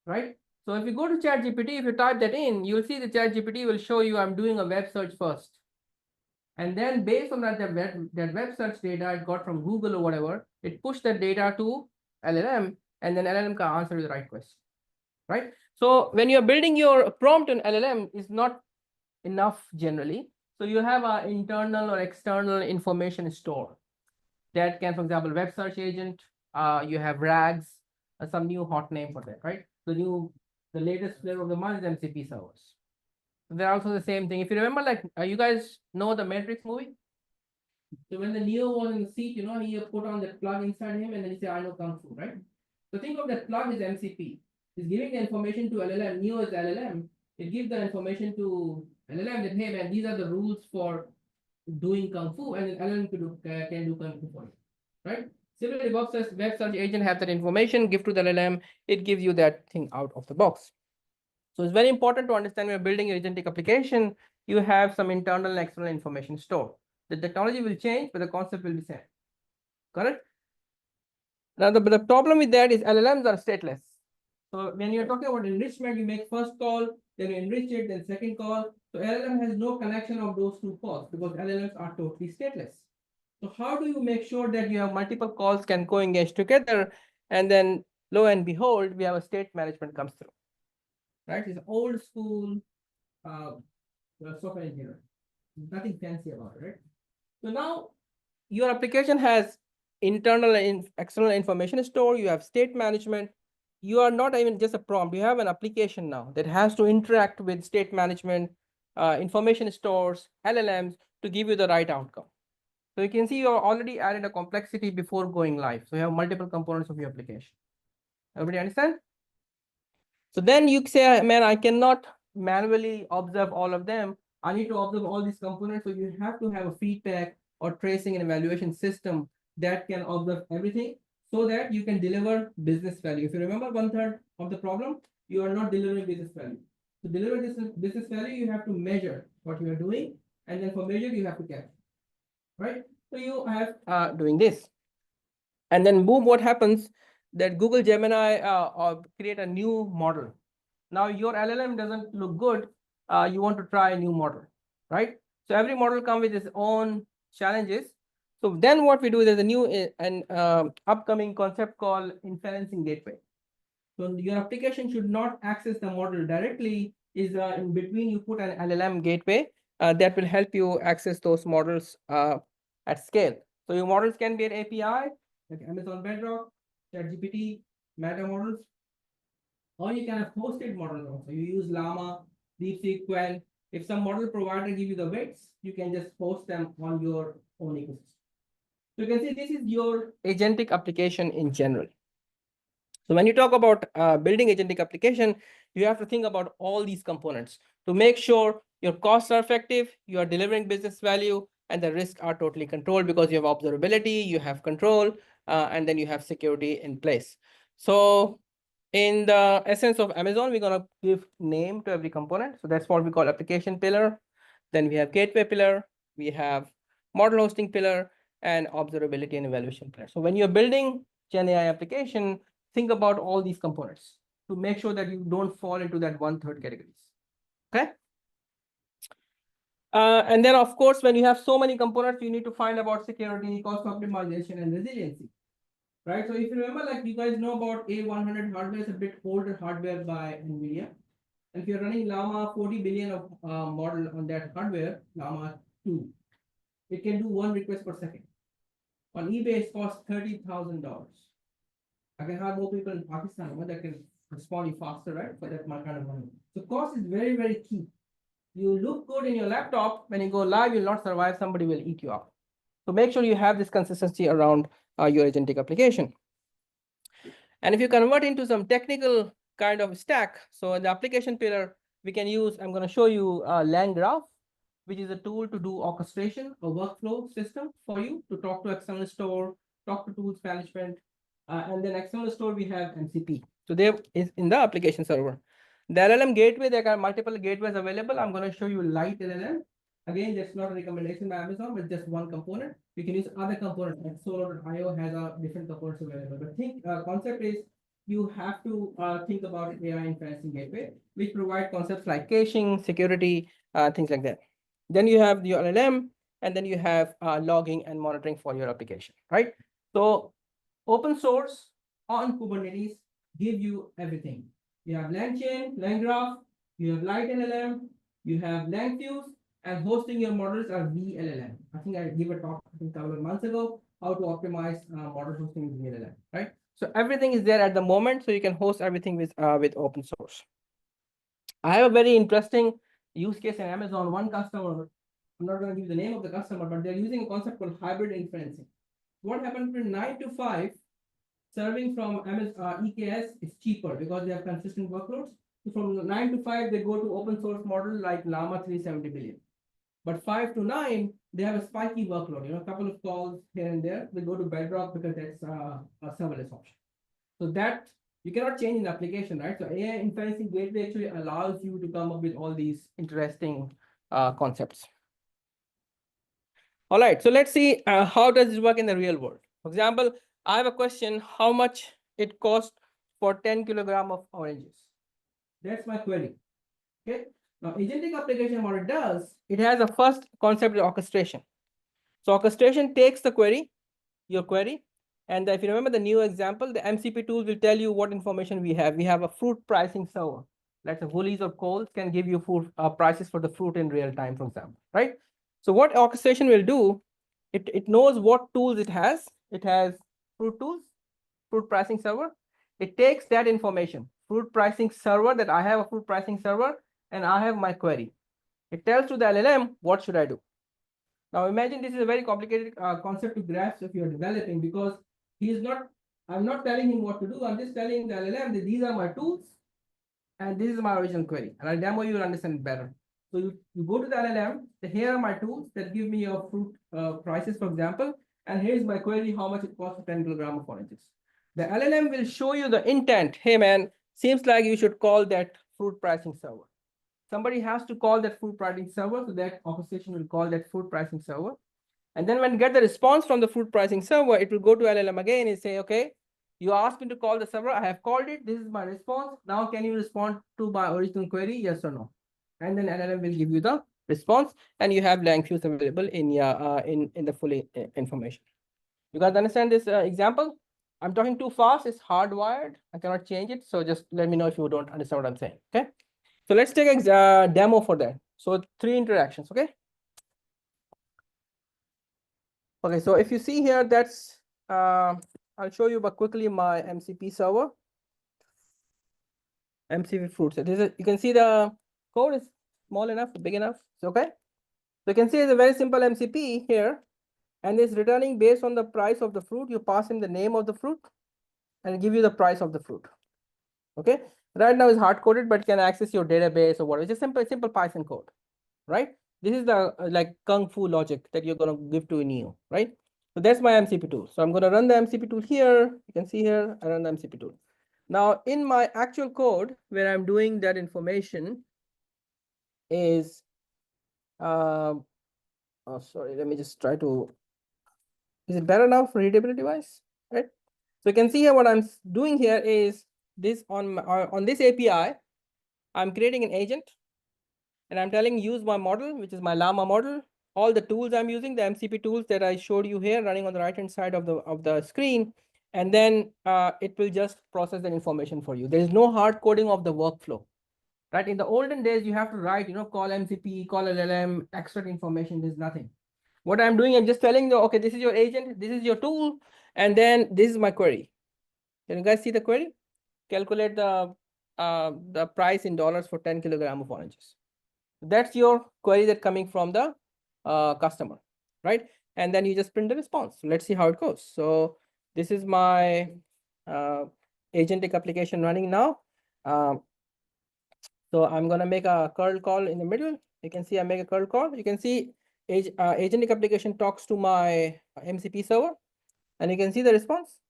right? So if you go to ChatGPT, if you type that in, you'll see the ChatGPT will show you I'm doing a web search first. And then based on that web search data it got from Google or whatever, it pushed that data to LLM, and then LLM can answer the right question, right? So when you're building your prompt in LLM, is not enough generally. So you have an internal or external information store that can, for example, web search agent, you have RAGs, some new hot name for that, right? The latest flavor of the month is MCP servers. They're also the same thing. If you remember, like you guys know the Matrix movie? So when the Neo was in the seat, you know, he put on that plug inside him and then he said, I know Kung Fu, right? So think of that plug as MCP. It's giving the information to LLM. Neo is LLM. It gives the information to LLM that, hey man, these are the rules for doing Kung Fu, and then LLM can do Kung Fu for you, right? Similarly, web search agent have that information, give to the LLM, it gives you that thing out of the box. So it's very important to understand when you're building your agentic application, you have some internal and external information stored. The technology will change, but the concept will be same. Correct? Now, the problem with that is LLMs are stateless. So when you're talking about enrichment, you make first call, then you enrich it, then second call. So LLM has no connection of those two calls because LLMs are totally stateless. So how do you make sure that you have multiple calls can co-engage together, and then lo and behold, we have a state management comes through, right? It's old school software engineering. Nothing fancy about it, right? So now your application has internal and external information store. You have state management. You are not even just a prompt. You have an application now that has to interact with state management, information stores, LLMs to give you the right outcome. So you can see you already added a complexity before going live. So you have multiple components of your application. Everybody understand? So then you say, man, I cannot manually observe all of them. I need to observe all these components. So you have to have a feedback or tracing and evaluation system that can observe everything so that you can deliver business value. If you remember 1/3 of the problem, you are not delivering business value. To deliver this business value, you have to measure what you are doing. And then for measure, you have to capture. Right? So you have doing this. And then boom, what happens that Google Gemini create a new model. Now your LLM doesn't look good. You want to try a new model, right? So every model comes with its own challenges. So then what we do, there's a new and upcoming concept called inferencing gateway. So your application should not access the model directly. Is in between you put an LLM gateway that will help you access those models at scale. So your models can be an API like Amazon Bedrock, ChatGPT, Meta models, or you can have hosted models also. You use Llama, DeepSeek, Qwen. If some model provider give you the weights, you can just host them on your own ecosystem. So you can see this is your agentic application in general. So when you talk about building agentic application, you have to think about all these components to make sure your costs are effective, you are delivering business value, and the risks are totally controlled because you have observability, you have control, and then you have security in place. So in the essence of Amazon, we're going to give name to every component. So that's what we call application pillar. Then we have gateway pillar, we have model hosting pillar, and observability and evaluation pillar. So when you're building Gen AI application, think about all these components to make sure that you don't fall into that 1/3 categories. Okay. And then of course, when you have so many components, you need to find about security, cost optimization, and resiliency. Right. So if you remember, like you guys know about A100 hardware is a bit older hardware by NVIDIA. And if you're running Llama 40 billion of model on that hardware, Llama 2, it can do 1 request per second. On eBay, it costs $30,000. I can have more people in Pakistan that can respond faster, right? For that kind of money. So cost is very, very key. You look good in your laptop, when you go live, you'll not survive, somebody will eat you up. So make sure you have this consistency around your agentic application. And if you convert into some technical kind of stack, so in the application pillar, we can use, I'm going to show you LangGraph, which is a tool to do orchestration, a workflow system for you to talk to external store, talk to tools management, and then external store, we have MCP. So there is in the application server. The LLM gateway, there are multiple gateways available. I'm going to show you light LLM. Again, that's not a recommendation by Amazon, but just one component. You can use other components like Solo.io has a different components available. But think concept is you have to think about AI inferencing gateway, which provide concepts like caching, security, things like that. Then you have your LLM, and then you have logging and monitoring for your application, right? So open source on Kubernetes give you everything. You have LangChain, LangGraph, you have Light LLM, you have LangFuse, and hosting your models are VLLM. I think I gave a talk a couple of months ago how to optimize model hosting with VLLM, right? So everything is there at the moment, so you can host everything with open source. I have a very interesting use case in Amazon. One customer, I'm not going to give the name of the customer, but they're using a concept called hybrid inferencing. What happens between 9 to 5, serving from EKS is cheaper because they have consistent workloads. So from 9 to 5, they go to open source model like Llama 370 billion. But 5 to 9, they have a spiky workload, a couple of calls here and there. They go to Bedrock because that's a serverless option. So that you cannot change in the application, right? So AI inferencing gateway actually allows you to come up with all these interesting concepts. All right, so let's see how does this work in the real world. For example, I have a question: how much it costs for 10 kilogram of oranges? That's my query. Okay. Now, agentic application, what it does, it has a first concept of orchestration. So orchestration takes the query, your query, and if you remember the new example, the MCP tool will tell you what information we have. We have a fruit pricing server. Let's say Woolies or Kohl's can give you food prices for the fruit in real time, for example, right? So what orchestration will do, it knows what tools it has. It has fruit tools, fruit pricing server. It takes that information, fruit pricing server, that I have a fruit pricing server, and I have my query. It tells to the LLM, what should I do? Now imagine this is a very complicated concept to grasp if you're developing, because I'm not telling him what to do. I'm just telling the LLM that these are my tools and this is my original query. And I'll demo you will understand it better. So you go to the LLM, here are my tools that give me your fruit prices, for example, and here's my query, how much it costs for 10 kilogram of oranges. The LLM will show you the intent. Hey man, seems like you should call that fruit pricing server. Somebody has to call that fruit pricing server, so that orchestration will call that fruit pricing server. And then when get the response from the fruit pricing server, it will go to LLM again and say, okay, you asked me to call the server, I have called it, this is my response. Now can you respond to my original query, yes or no? And then LLM will give you the response, and you have LangFuse available in your in the full information. You guys understand this example? I'm talking too fast, it's hardwired, I cannot change it. So just let me know if you don't understand what I'm saying, okay? So let's take a demo for that. So 3 interactions, okay? Okay, so if you see here, that's, I'll show you but quickly my MCP server. MCP fruits. You can see the code is small enough, big enough, it's okay? So you can see it's a very simple MCP here, and it's returning based on the price of the fruit. You pass him the name of the fruit and give you the price of the fruit, okay? Right now it's hard-coded, but can access your database or whatever. It's a simple Python code, right? This is the like Kung Fu logic that you're going to give to a Neo, right? So that's my MCP tool. So I'm going to run the MCP tool here. You can see here, I run the MCP tool. Now in my actual code where I'm doing that information is, oh, sorry, let me just try to, is it better now for readability wise, right? So you can see here what I'm doing here is this on this API, I'm creating an agent. And I'm telling use my model, which is my Llama model. All the tools I'm using, the MCP tools that I showed you here running on the right-hand side of the screen. And then it will just process that information for you. There is no hard coding of the workflow, right? In the olden days, you have to write, call MCP, call LLM, extract information, there's nothing. What I'm doing, I'm just telling you, okay, this is your agent, this is your tool, and then this is my query. Can you guys see the query? Calculate the price in dollars for 10 kilogram of oranges. That's your query that coming from the customer, right? And then you just print the response. So let's see how it goes. So this is my agentic application running now. So I'm going to make a curl call in the middle. You can see I make a curl call. You can see agentic application talks to my MCP server, and you can see the response.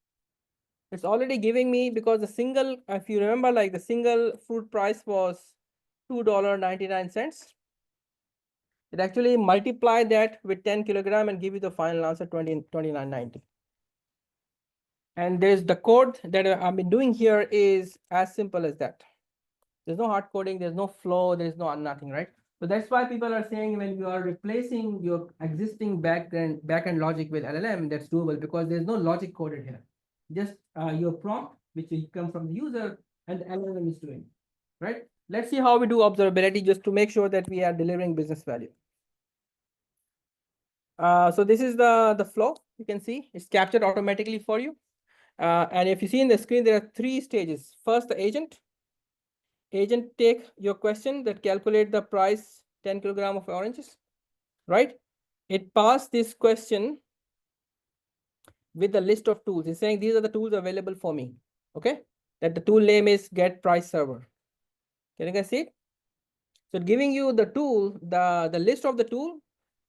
It's already giving me, because the single, if you remember, like the single fruit price was $2.99. It actually multiply that with 10 kilogram and give you the final answer 29.90. And there's the code that I've been doing here is as simple as that. There's no hard coding, there's no flow, there's no nothing, right? So that's why people are saying when you are replacing your existing backend logic with LLM, that's doable because there's no logic coded here. Just your prompt, which will come from the user, and the LLM is doing, right? let's see how we do observability just to make sure that we are delivering business value. So this is the flow. You can see it's captured automatically for you. And if you see in the screen, there are 3 stages. First, the agent. Agent take your question that calculate the price 10 kilogram of oranges, right? It passed this question with the list of tools. It's saying these are the tools available for me. Okay, that the tool name is get price server. Can you guys see it? So giving you the tool, the list of the tool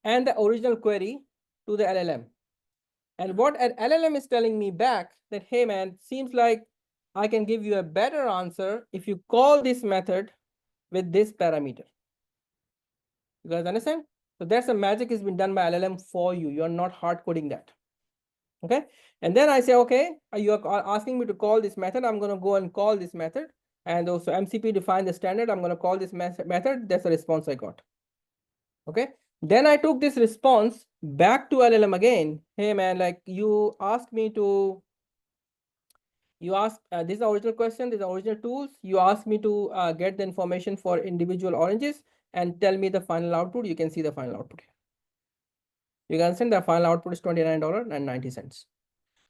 and the original query to the LLM. And what an LLM is telling me back that, hey man, seems like I can give you a better answer if you call this method with this parameter. You guys understand? So that's the magic has been done by LLM for you. You're not hard coding that. Okay. And then I say, okay, you are asking me to call this method. I'm going to go and call this method. And also MCP define the standard. I'm going to call this method. That's the response I got. Okay. Then I took this response back to LLM again. Hey man, like you asked me to, this is the original question, these are original tools. You asked me to get the information for individual oranges and tell me the final output. You can see the final output here. You can understand the final output is $29.90.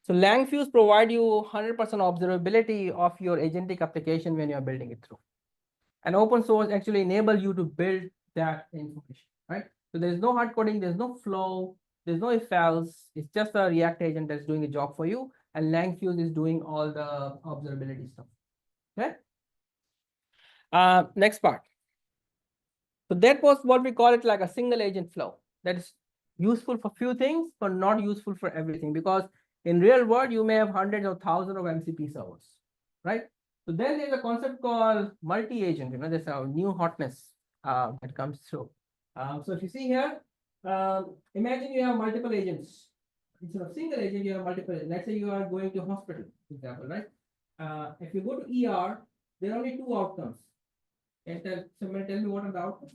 So LangFuse provide you 100% observability of your agentic application when you are building it through. And open source actually enable you to build that information, right? So there's no hard coding, there's no flow, there's no if else. It's just a React agent that's doing a job for you, and LangFuse is doing all the observability stuff. Okay. Next part. So that was what we call it like a single agent flow. That is useful for few things, but not useful for everything, because in real world you may have hundreds or thousands of MCP servers, right? So then there's a concept called multi-agent. You know, there's a new hotness that comes through. So if you see here, imagine you have multiple agents. Instead of single agent, you have multiple. Let's say you are going to hospital, for example, right? If you go to ER, there are only 2 outcomes. And somebody tell me what are the outcomes?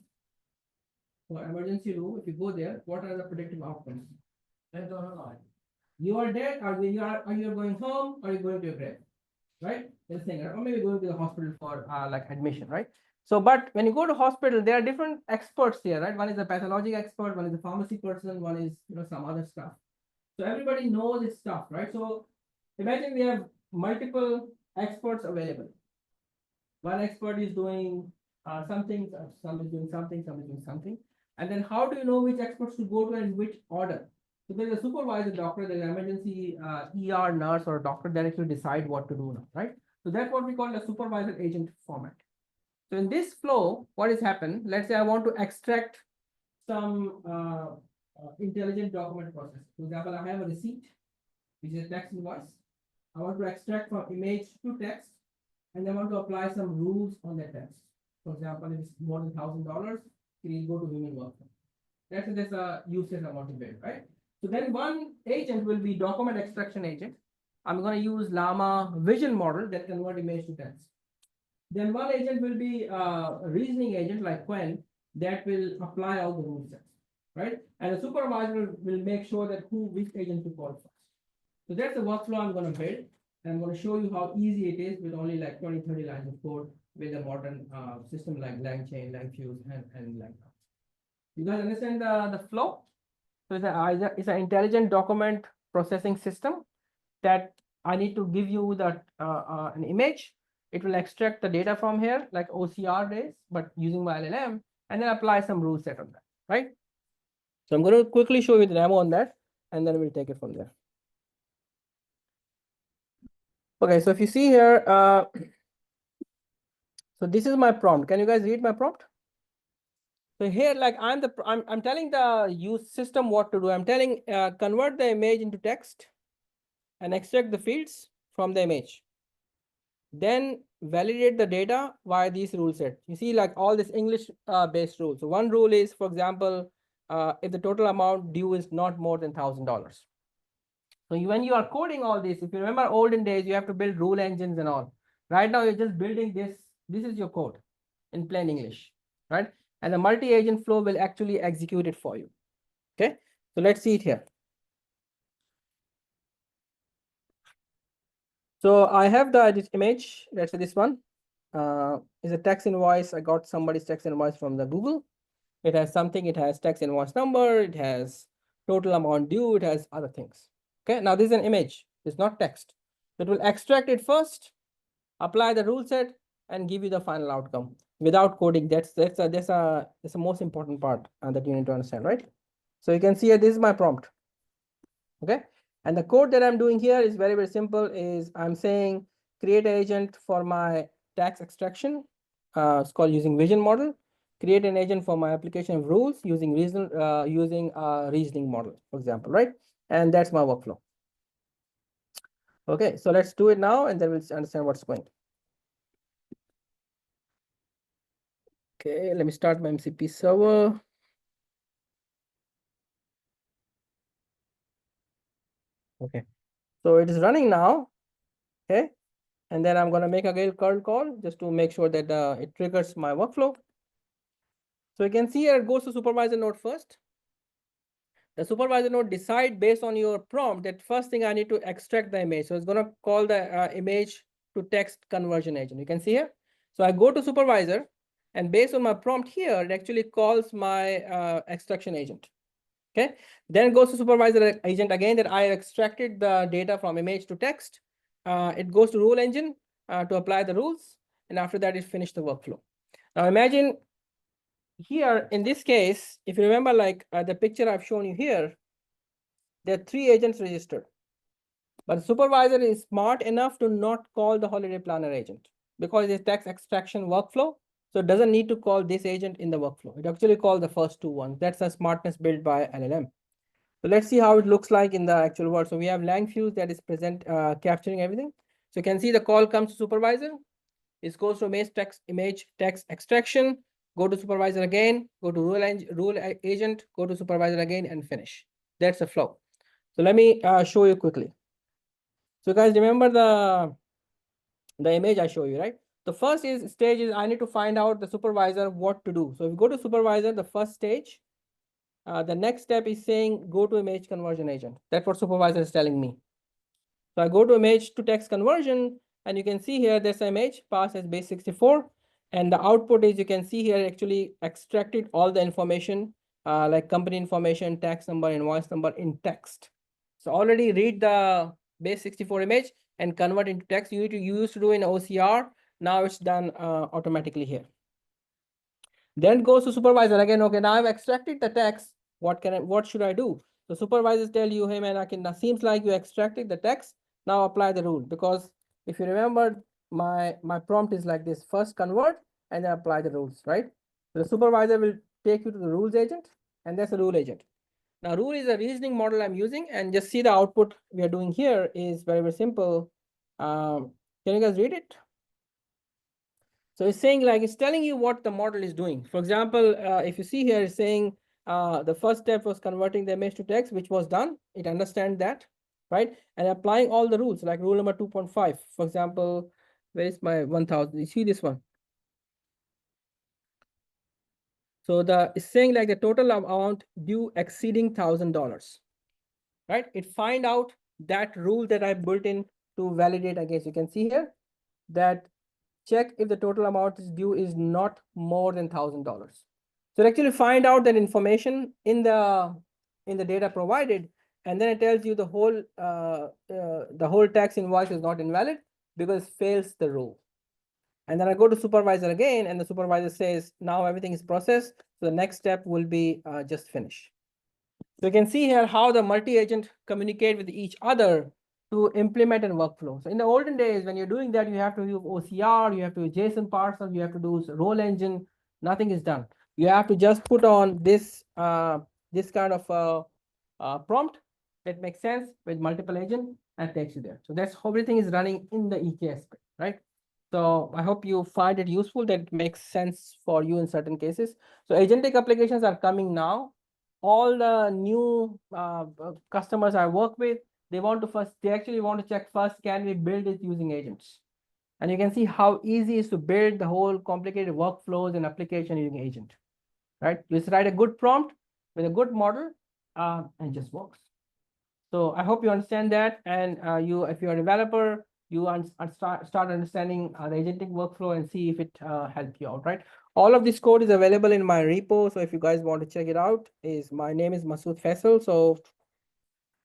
For emergency room, if you go there, what are the predictive outcomes? You are dead, or you are going home, or you going to your grave, right? This thing, or maybe going to the hospital for like admission, right? So, but when you go to hospital, there are different experts here, right? One is a pathology expert, one is a pharmacy person, one is some other stuff. So everybody knows this stuff, right? So imagine we have multiple experts available. One expert is doing something, some is doing something, some is doing something. And then how do you know which experts to go to and which order? So there's a supervisor doctor, there's an emergency ER nurse or a doctor that actually decide what to do now, right? So that's what we call a supervisor agent format. So in this flow, what has happened? Let's say I want to extract some intelligent document process. For example, I have a receipt, which is a text invoice. I want to extract from image to text, and I want to apply some rules on that text. For example, if it's more than $1,000, please go to human workflow. That's a use case I want to build, right? So then one agent will be document extraction agent. I'm going to use Llama vision model that convert image to text. Then one agent will be a reasoning agent like Quen that will apply all the rule sets, right? And the supervisor will make sure that which agent to call first. So that's the workflow I'm going to build. And I'm going to show you how easy it is with only like 20, 30 lines of code with a modern system like LangChain, LangFuse, and LangGraph. You guys understand the flow? So it's an intelligent document processing system that I need to give you that an image. It will extract the data from here like OCR days, but using my LLM, and then apply some rule set on that, right? So I'm going to quickly show you the demo on that, and then we'll take it from there. Okay, so if you see here, so this is my prompt. Can you guys read my prompt? So here, like I'm telling the use system what to do. I'm telling convert the image into text and extract the fields from the image. Then validate the data via these rule sets. You see, like all this English based rules. So one rule is, for example, if the total amount due is not more than $1,000. So when you are coding all this, if you remember olden days, you have to build rule engines and all. Right now, you're just building this. This is your code in plain English, right? And the multi-agent flow will actually execute it for you. Okay, so let's see it here. So I have this image, let's say this one. is a tax invoice. I got somebody's tax invoice from the Google. It has something, it has tax invoice number, it has total amount due, it has other things. Okay, now this is an image, it's not text. It will extract it first, apply the rule set, and give you the final outcome without coding. That's the most important part that you need to understand, right? So you can see here, this is my prompt. Okay, and the code that I'm doing here is very, very simple. Is I'm saying create an agent for my tax extraction. It's called using vision model. Create an agent for my application of rules using reasoning model, for example, right? And that's my workflow. Okay, so let's do it now, and then we'll understand what's going. Okay, let me start my MCP server. Okay, so it is running now. Okay, and then I'm going to make a curl call just to make sure that it triggers my workflow. So you can see here it goes to supervisor node first. The supervisor node decide based on your prompt that first thing I need to extract the image. So it's going to call the image to text conversion agent. You can see here. So I go to supervisor, and based on my prompt here, it actually calls my extraction agent. Okay, then it goes to supervisor agent again that I extracted the data from image to text. It goes to rule engine to apply the rules, and after that it finished the workflow. Now imagine here in this case, if you remember, like the picture I've shown you here, there are 3 agents registered. But the supervisor is smart enough to not call the holiday planner agent because it's tax extraction workflow. So it doesn't need to call this agent in the workflow. It actually calls the first 2 ones. That's a smartness built by LLM. So let's see how it looks like in the actual world. So we have LangFuse that is present, capturing everything. So you can see the call comes to supervisor. It goes to image text extraction, go to supervisor again, go to rule agent, go to supervisor again, and finish. That's the flow. So let me show you quickly. So guys, remember the image I show you, right? The first stage is I need to find out the supervisor what to do. So if you go to supervisor, the first stage, the next step is saying go to image conversion agent. That's what supervisor is telling me. So I go to image to text conversion, and you can see here this image passed as base 64. And the output is, you can see here, actually extracted all the information like company information, tax number, invoice number in text. So already read the base 64 image and convert into text. You used to do in OCR. Now it's done automatically here. Then goes to supervisor again. Okay, now I've extracted the text. What should I do? The supervisors tell you, hey man, seems like you extracted the text. Now apply the rule, because if you remember, my prompt is like this: first convert and then apply the rules, right? So the supervisor will take you to the rules agent, and that's a rule agent. Now rule is a reasoning model I'm using, and just see the output we are doing here is very, very simple. Can you guys read it? So it's saying, like, it's telling you what the model is doing. For example, if you see here, it's saying the first step was converting the image to text, which was done. It understands that, right? And applying all the rules, like rule number 2.5. For example, where is my 1000? You see this one? So it's saying like the total amount due exceeding $1,000, right? It find out that rule that I built in to validate against. You can see here that check if the total amount is due is not more than $1,000. So it actually find out that information in the data provided, and then it tells you the whole tax invoice is not invalid because it fails the rule. And then I go to supervisor again, and the supervisor says now everything is processed. So the next step will be just finish. So you can see here how the multi-agent communicate with each other to implement a workflow. So in the olden days, when you're doing that, you have to use OCR, you have to use JSON parser, you have to do role engine. Nothing is done. You have to just put on this kind of prompt that makes sense with multiple agent and takes you there. So that's how everything is running in the EKS, right? So I hope you find it useful, that it makes sense for you in certain cases. So agentic applications are coming now. All the new customers I work with, they actually want to check first, can we build it using agents? And you can see how easy it is to build the whole complicated workflows and application using agent, right? You just write a good prompt with a good model and it just works. So I hope you understand that. And if you're a developer, you start understanding the agentic workflow and see if it helps you out, right? All of this code is available in my repo. So if you guys want to check it out, my name is Masood Faisal. So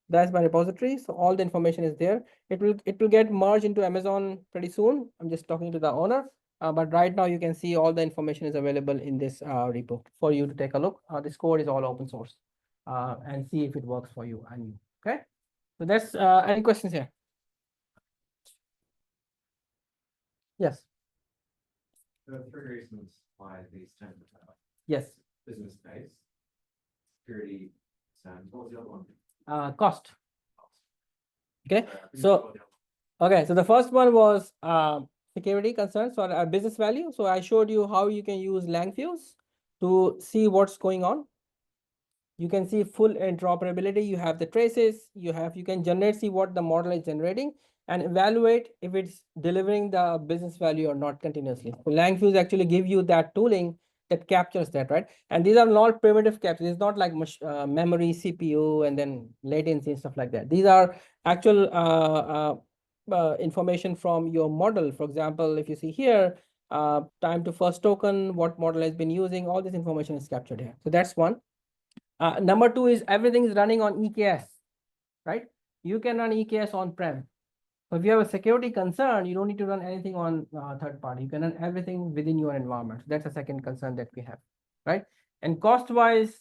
that's my repository. So all the information is there. It will get merged into Amazon pretty soon. I'm just talking to the owner. But right now you can see all the information is available in this repo for you to take a look. This code is all open source and see if it works for you and you. Okay. So that's any questions here? Yes. There are three reasons why these tend to have Yes. business case, security, and what was the other one? Cost. Okay. I So forgot the other okay. So the first one was security concerns or business value. So I showed you how you can use Langfuse to see what's going on. You can see full interoperability. You have the traces. You can generate, see what the model is generating, and evaluate if it's delivering the business value or not continuously. So Langfuse actually give you that tooling that captures that, right? And these are not primitive captures. It's not like memory, CPU, and then latency and stuff like that. These are actual information from your model. For example, if you see here, time to first token, what model has been using, all this information is captured here. So that's one. Number two is everything is running on EKS, right? You can run EKS on-prem. So if you have a security concern, you don't need to run anything on third party. You can run everything within your environment. That's a second concern that we have, right? And cost-wise,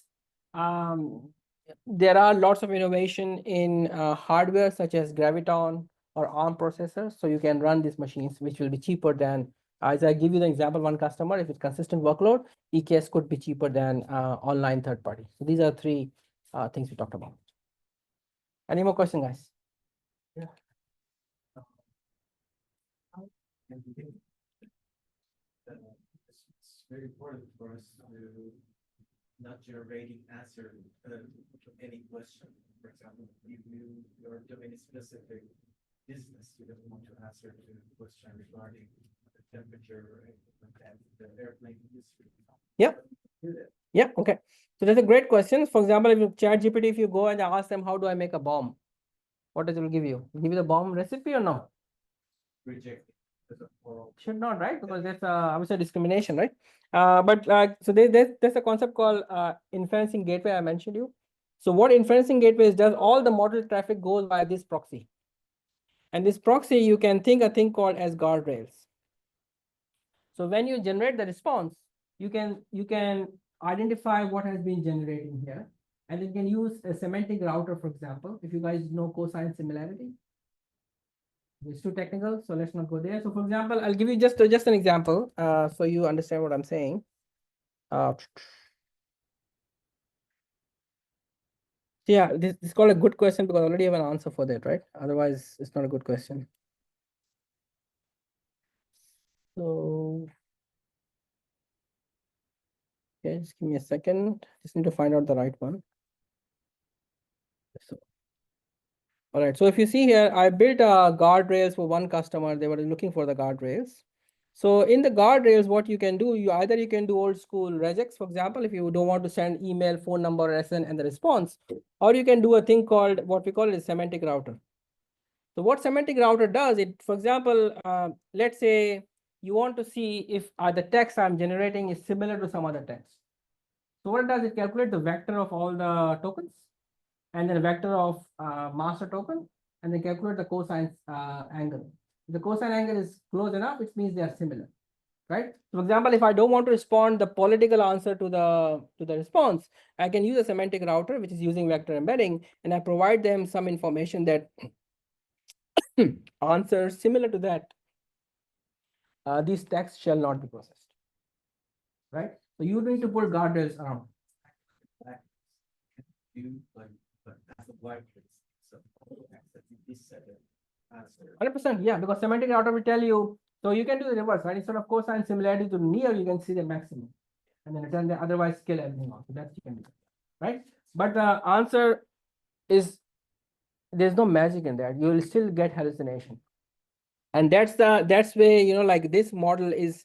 there are lots of innovation in hardware such as Graviton or ARM processors. So you can run these machines, which will be cheaper than, as I give you the example, one customer, if it's consistent workload, EKS could be cheaper than online third party. So these are three things we talked about. Any more questions, guys? And we think it's very important for us to not generating answer to any question. For example, if you're doing a specific business, you don't want to answer to the question regarding the temperature and the airplane industry. Yeah. Yeah. Okay. So that's a great question. For example, if you ChatGPT, if you go and ask them, how do I make a bomb? What does it will give you? Give you the bomb recipe or no? Reject it as a oral. Should not, right? Because that's I would say discrimination, right? But so there's a concept called inferencing gateway I mentioned you. So what inferencing gateway does, all the model traffic goes via this proxy. And this proxy, you can think a thing called as guardrails. So when you generate the response, you can identify what has been generating here. And you can use a semantic router, for example, if you guys know cosine similarity. It's too technical, so let's not go there. So for example, I'll give you just an example so you understand what I'm saying. Yeah, this is called a good question because I already have an answer for that, right? Otherwise, it's not a good question. So, okay, just give me a second. Just need to find out the right one. So, all right, so if you see here, I built guardrails for one customer. They were looking for the guardrails. So in the guardrails, what you can do, either you can do old school regex, for example, if you don't want to send email, phone number, SN, and the response, or you can do a thing called, what we call it, a semantic router. So what semantic router does, it, for example, let's say you want to see if the text I'm generating is similar to some other text. So what it does, it calculates the vector of all the tokens, and then a vector of master token, and then calculate the cosine angle. If the cosine angle is close enough, it means they are similar, right? For example, if I don't want to respond the political answer to the response, I can use a semantic router, which is using vector embedding, and I provide them some information that answers similar to that. These texts shall not be processed, right? So you need to put guardrails around. But as a white case, so this set of answer. 100%, yeah, because semantic router will tell you, so you can do the reverse, right? Instead of cosine similarity to near, you can see the maximum, and then return the otherwise scale everything off. So that you can do, right? But the answer is, there's no magic in that. You will still get hallucination, and that's where, you know, like this model is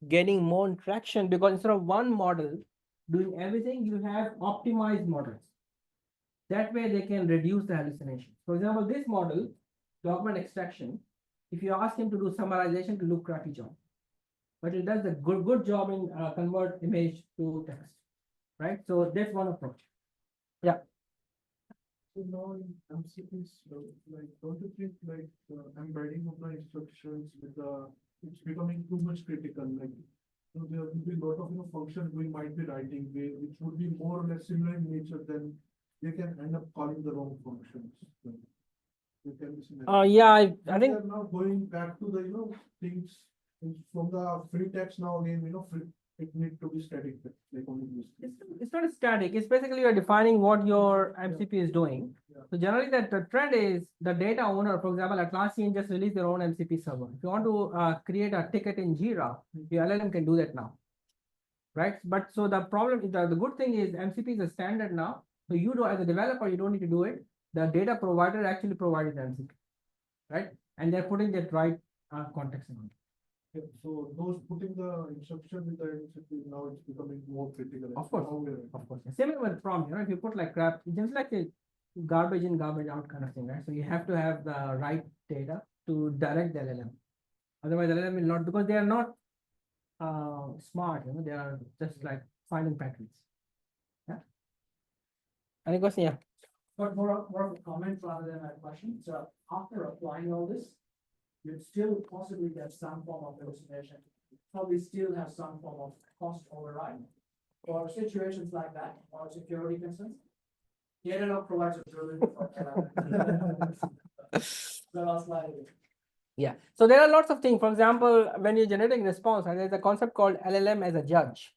getting more traction, because instead of one model doing everything, you have optimized models. That way they can reduce the hallucination. For example, this model, document extraction, if you ask him to do summarization, to do crappy job. But it does a good job in convert image to text, right? So that's one approach. Yeah. So now in MCPs, like, don't you think like embedding of the instructions with it's becoming too much critical? Like, there will be a lot of functions we might be writing, which would be more or less similar in nature, than they can end up calling the wrong functions. They can be similar. Yeah, I And think they're now going back to the things from the free text now again. It need to be static, like only this. it's not static. It's basically you're defining what your MCP is doing. Yeah. So generally, that the trend is the data owner. For example, Atlassian just released their own MCP server. If you want to create a ticket in Jira, your LLM can do that now, right? But so the problem is the good thing is MCP is a standard now. So you do as a developer, you don't need to do it. The data provider actually provided the MCP, right? And they're putting that right context in it. Yeah, so those putting the instruction with the MCP, now it's becoming more critical. Of course. How we are- Of course. Same with prompt, if you put like crap, just like a garbage in, garbage out kind of thing, right? So you have to have the right data to direct the LLM. Otherwise, LLM will not, because they are not smart, they are just like finding patterns. Yeah. Any question? Yeah. But more of a comment rather than a question. So after applying all this, you'd still possibly get some form of hallucination. Probably still have some form of cost override. For situations like that, or security concerns, Datadog provides a drilling for the last slide. Yeah. So there are lots of things. For example, when you're generating response, there's a concept called LLM as a judge.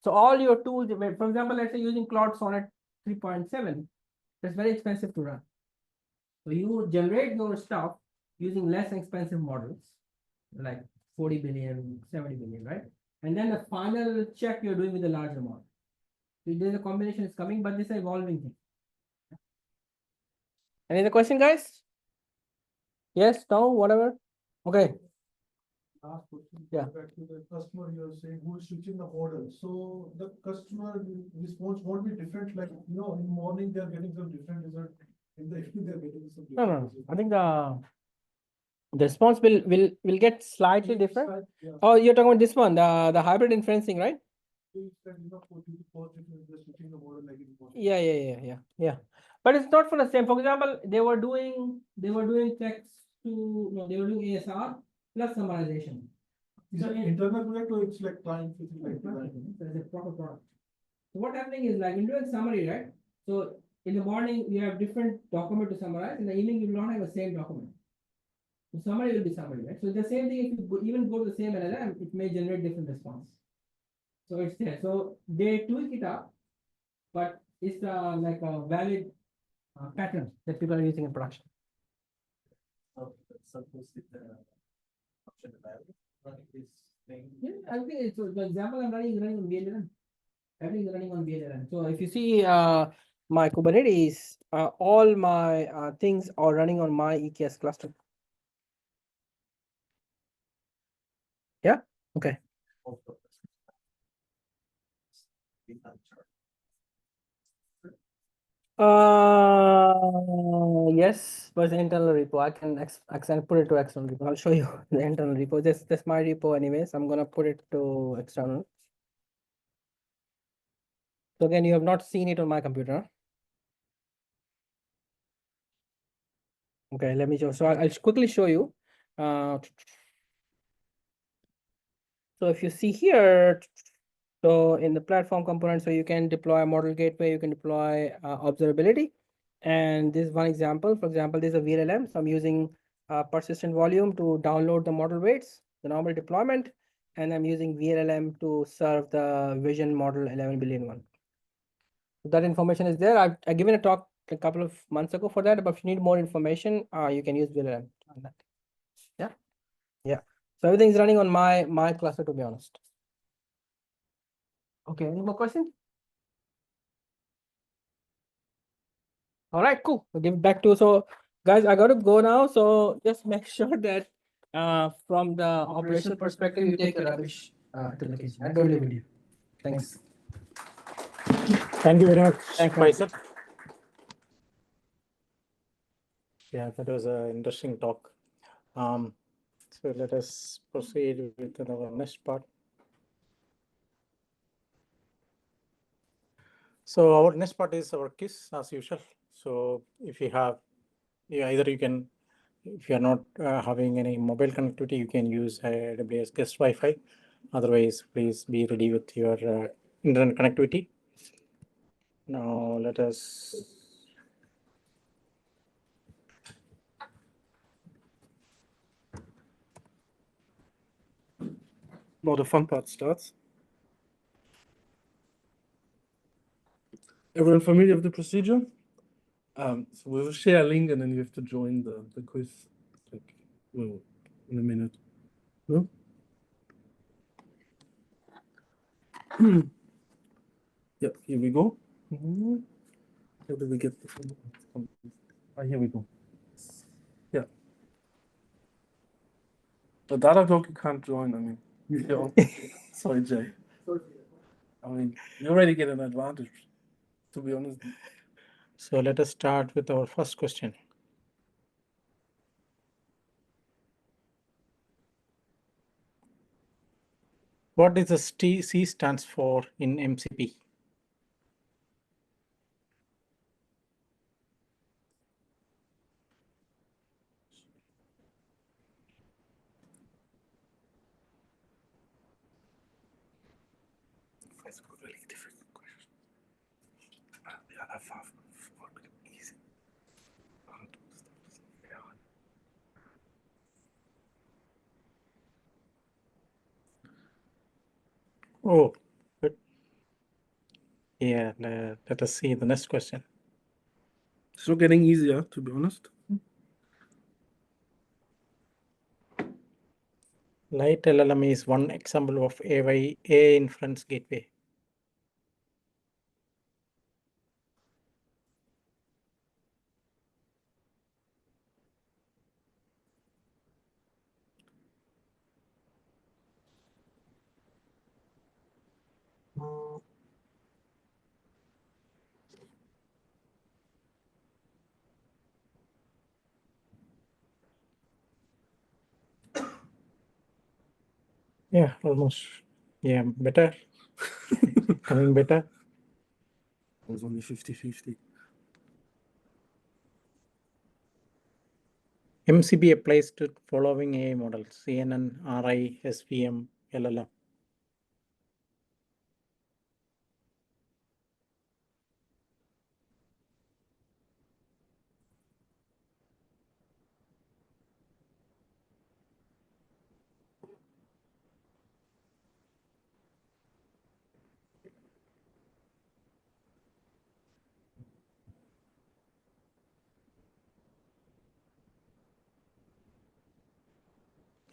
So all your tools, for example, let's say using Claude Sonnet 3.7, that's very expensive to run. So you generate your stuff using less expensive models, like 40 billion, 70 billion, right? And then the final check you're doing with the larger model. So there's a combination is coming, but this is an evolving thing. Any other question, guys? Yes, no, whatever. Okay. Last question. Yeah. Back to the customer, you're saying who is switching the model. So the customer response won't be different. Like, in the morning they're getting some different result. In the evening they're getting some different. No. result. I think the response will get slightly different. Yeah. Oh, you're talking about this one, the hybrid inferencing, right? So it's like, they're switching the model like in the morning. Yeah. But it's not for the same. For example, they were doing text to they were doing ASR plus summarization. Is it internal project or it's like client? There's a proper product. So what happening is like in doing summary, right? So in the morning you have different document to summarize. In the evening you will not have the same document. So summary will be summary, right? So the same thing, if you even go to the same LLM, it may generate different response. So it's there. So they tweak it up, but it's like a valid pattern that people are using in production. Suppose with the option available, running this thing. Yeah, I think it's the example I'm running is running on VLLM. Everything is running on VLLM. So if you see my Kubernetes, all my things are running on my EKS cluster. Yeah. Okay. Yes, but the internal repo. I can put it to external repo. I'll show you the internal repo. That's my repo anyways. I'm gonna put it to external. So again, you have not seen it on my computer. Okay, let me show. So I'll quickly show you. So if you see here, so in the platform component, so you can deploy a model gateway, you can deploy observability. And this is one example. For example, this is a VLLM. So I'm using persistent volume to download the model weights, the normal deployment, and I'm using VLLM to serve the vision model 11 billion one. So that information is there. I've given a talk a couple of months ago for that, but if you need more information, you can use VLLM on that. Yeah. So everything is running on my cluster, to be honest. Okay, any more questions? All right, cool. We'll give it back to, so guys, I got to go now. So just make sure that from the operational perspective, you take your rubbish to the kitchen. I don't leave with you. Thanks. Thank you very much, Thanks, Faisal. Yeah, that was an interesting talk. So let us proceed with our next part. So our next part is our quiz as usual. So if you have, either you can, if you are not having any mobile connectivity, you can use AWS guest Wi-Fi. Otherwise, please be ready with your internet connectivity. Now let us. Now the fun part starts. Everyone familiar with the procedure? So we'll share a link and then you have to join the quiz like, well, in a minute. No? Yep, here we go. How do we get the here we go. Yeah. The Datadog you can't join, I mean. Sorry, Jay. I mean, you already get an advantage, to be honest. So let us start with our first question. What does the C stands for in MCP? That's a really difficult question. The other five would be easy. Oh, good. Yeah, let us see the next question. It's not getting easier, to be honest. Light LLM is one example of AI inference gateway. Yeah, almost. Yeah, better. Coming better. It was only 50-50. MCP applies to following AI models: CNN, RI, SVM, LLM.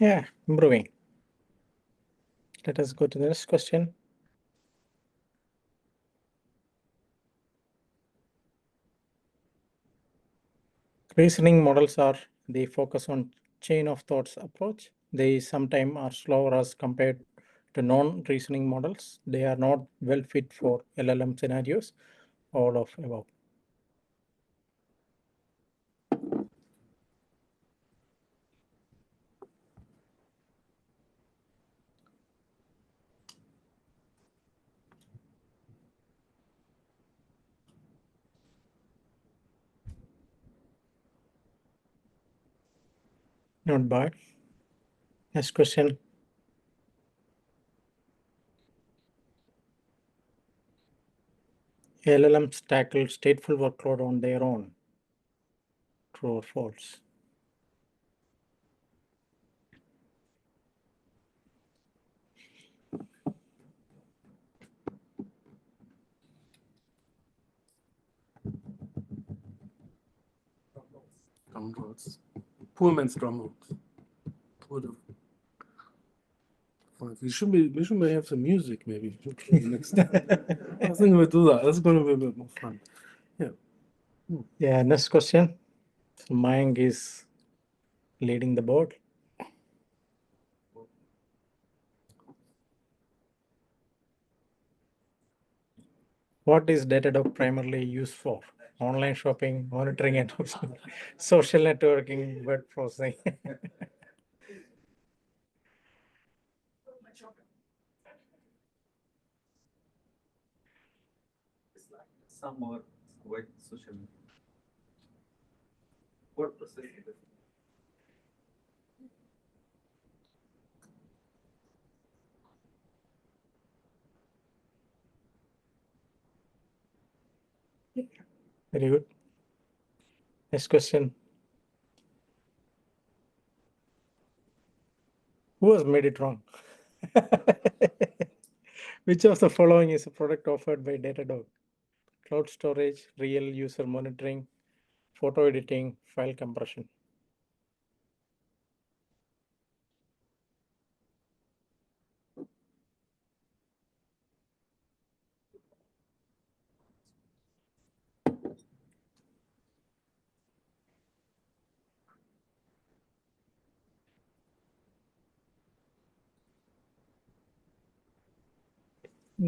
Yeah, improving. Let us go to the next question. Reasoning models they focus on chain of thoughts approach. They sometimes are slower as compared to non-reasoning models. They are not well fit for LLM scenarios, all of above. Not bad. Next question. LLMs tackle stateful workload on their own. True or false? Drum rolls. Poor man's drum rolls. Poor the- We should have some music maybe next time. I think we'll do that. That's going to be a bit more fun. Yeah, next question. So Mayank is leading the board. What is Datadog primarily used for? Online shopping, monitoring and social networking, word processing. Some more quite social. Word processing. Very good. Next question. Who has made it wrong? Which of the following is a product offered by Datadog? Cloud storage, real user monitoring, photo editing, file compression.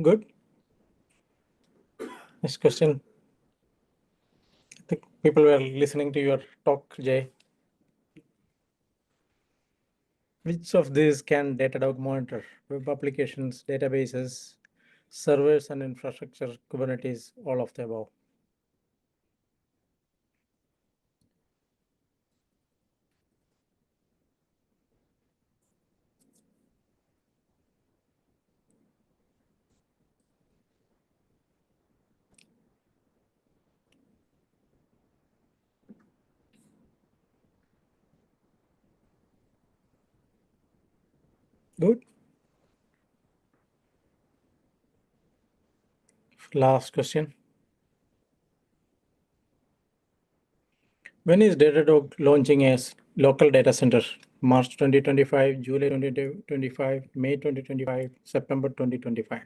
Good. Next question. I think people were listening to your talk, Jay. Which of these can Datadog monitor? Web applications, databases, servers and infrastructure, Kubernetes, all of the above. Good. Last question. When is Datadog launching as local data center? March 2025, July 2025, May 2025, September 2025.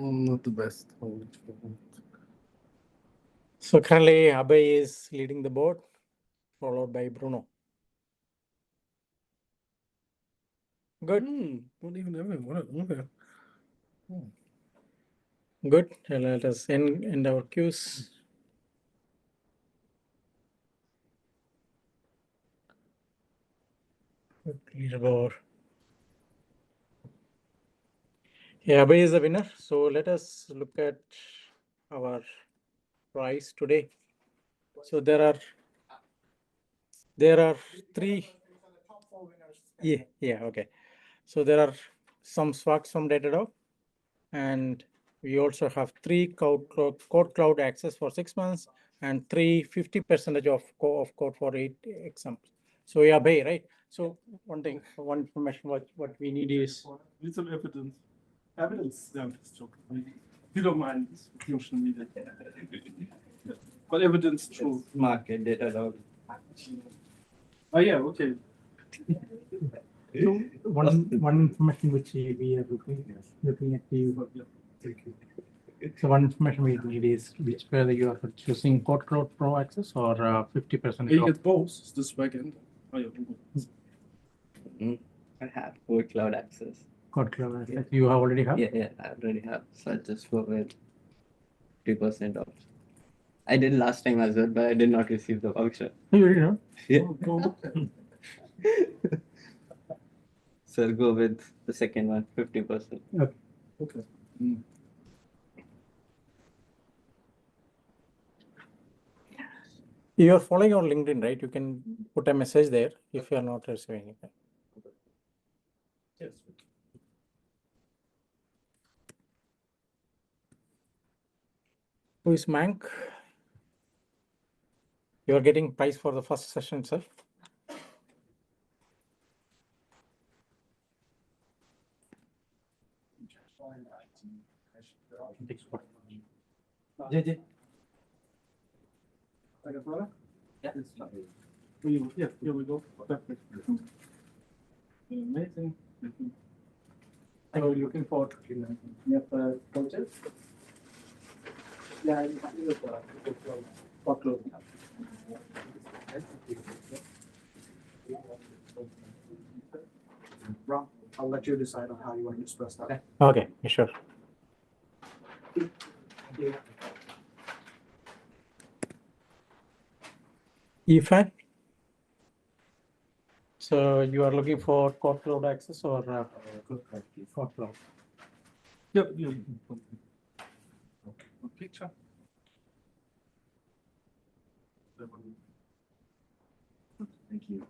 Not the best. So currently Abhay is leading the board, followed by Bruno. Good. Not even everyone. Okay. Good. Let us end our queues. Leaderboard. Yeah, Abhay is the winner. So let us look at our prize today. So there are three. Yeah, okay. So there are some sparks from Datadog, and we also have 3 code cloud access for 6 months and 50% of code for 8 exams. So yeah, Bay, right? So one information what we need is Little evidence. Evidence. Yeah, I'm just joking. If you don't mind, it's social media. But evidence true. Market Datadog. Oh yeah, okay. so one information which we are looking at you. So one information we need is which whether you are choosing Code Cloud Pro access or 50%. You get both. It's this backend. Oh yeah. I have full cloud access. Code Cloud access. You have already have. Yeah, I already have. So I just go with 50% off. I did last time as well, but I did not receive the voucher. You already know. Yeah. So I'll go with the second one, 50%. Okay. You are following on LinkedIn, right? You can put a message there if you are not receiving anything. Yes. Who is Mank? You are getting price for the first session itself. JJ. Yeah. Yeah, here we go. Perfect. Amazing. So looking forward to the coaches. Yeah, I'm happy with workload. Rob, I'll let you decide on how you want to express that. Okay, sure. EFAN. So you are looking for core cloud access or core cloud? Yep. Picture. Thank you.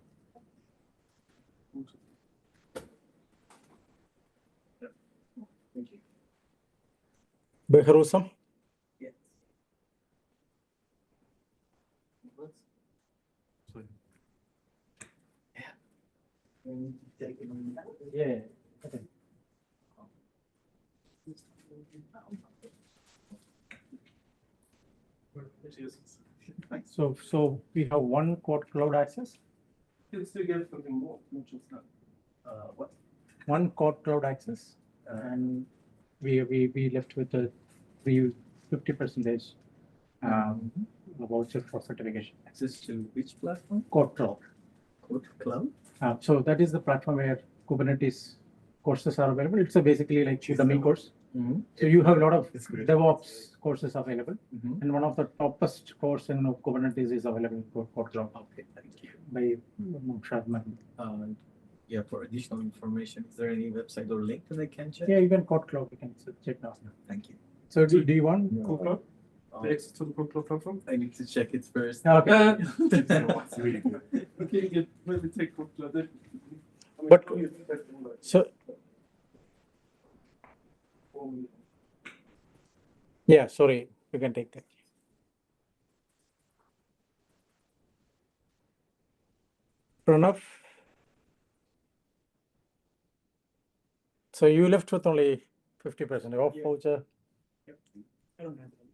Thank you. Behrusam. Yes. Yeah. Okay. So we have one core cloud access. You can still get something more, not just that. What? One core cloud access, and we left with a 50% voucher for certification. Access to which platform? Core cloud. Code Cloud? So that is the platform where Kubernetes courses are available. It's a basically like Udemy course. Mm-hmm. So you have a lot of It's great. DevOps courses available, Mm-hmm. and one of the toppest course in Kubernetes is available in Core Cloud Okay, thank you. by Shadman. Yeah, for additional information, is there any website or link that I can check? Yeah, even Core Cloud, you can check now. Thank you. So do you want Core Cloud? The access to the control platform. I need to check it first. Okay. It's really good. Okay, good. Maybe take control. But so yeah, sorry, you can take that. Pranav. So you left with only 50% off voucher. Yep. I don't have any.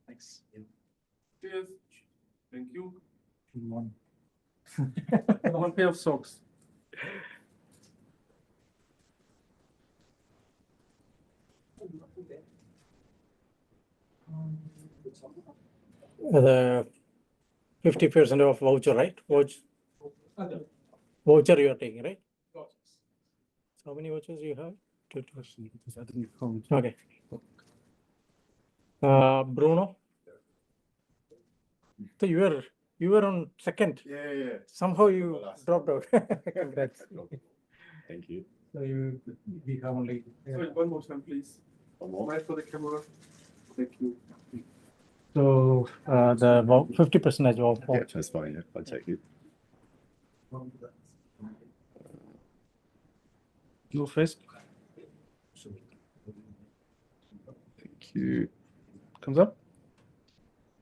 Thanks. Yeah. Cheers. Thank you. One. One pair of socks. The 50% off voucher, right? Voucher you are taking, right? So how many vouchers you have? Good question, because I didn't count. Okay. Bruno. So you were on second. Yeah. Somehow you Last. dropped out. Congrats. Thank you. So we have only. Sorry, one more time, please. One more. Right for the camera. Thank you. So the 50% off. Yeah, that's fine. Yeah, I'll take it. Your face Thank you. comes up.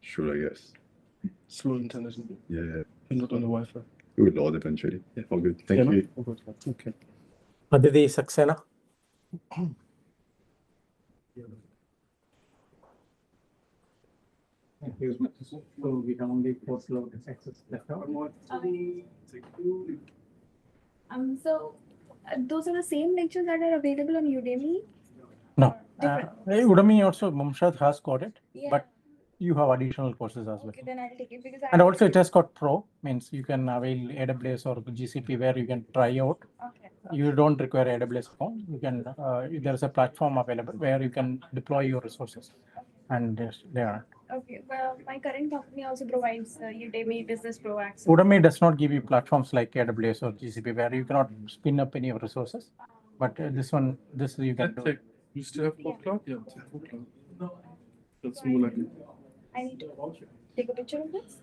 Sure, I guess. Slow internet. Yeah. And not on the Wi-Fi. It would load eventually. Yeah. All good. Thank you. Okay. Aditi Saxena. Thank you. So we have only 4 slow access left out. So those are the same lectures that are available on Udemy? No. Different. Udemy also Mumshad has got it, Yeah. but you have additional courses as well. Okay, then I'll take it because And also it has got Pro, means you can avail AWS or GCP where you can try out. Okay. You don't require AWS account. You can there's a platform available where you can deploy your resources, and they are. Okay. Well, my current company also provides Udemy Business Pro access. Udemy does not give you platforms like AWS or GCP where you cannot spin up any resources, but this you can do. You still have Core Cloud? Yeah, take Core Cloud. That's more like it. I need to take a picture of this?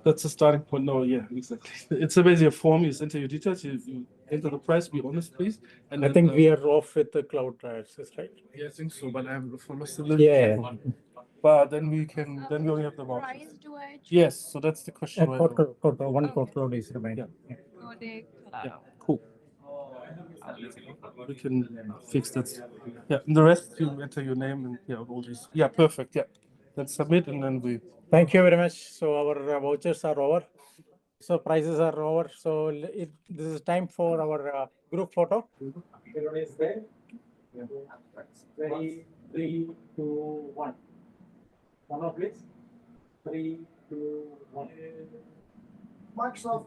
That's a starting point. No, yeah, exactly. It's a basically a form. You enter your details. You enter the price. Be honest, please. And I then, think we are off with the cloud access, right? Yeah, I think so. But I have lost the list. Yeah. But then we can. Then we only have the vouchers. Price do I choose? Yes. So that's the question. Right now. One code cloud is remaining. Yeah. Cool. We can fix that. Yeah. And the rest you enter your name and yeah, all these. Yeah. Perfect. Yeah. Let's submit and then we. Thank you very much. So our vouchers are over. So prices are over. So this is time for our group photo. Everybody is there. Ready? 3, 2, 1. One more, please. 3, 2, 1. Microsoft.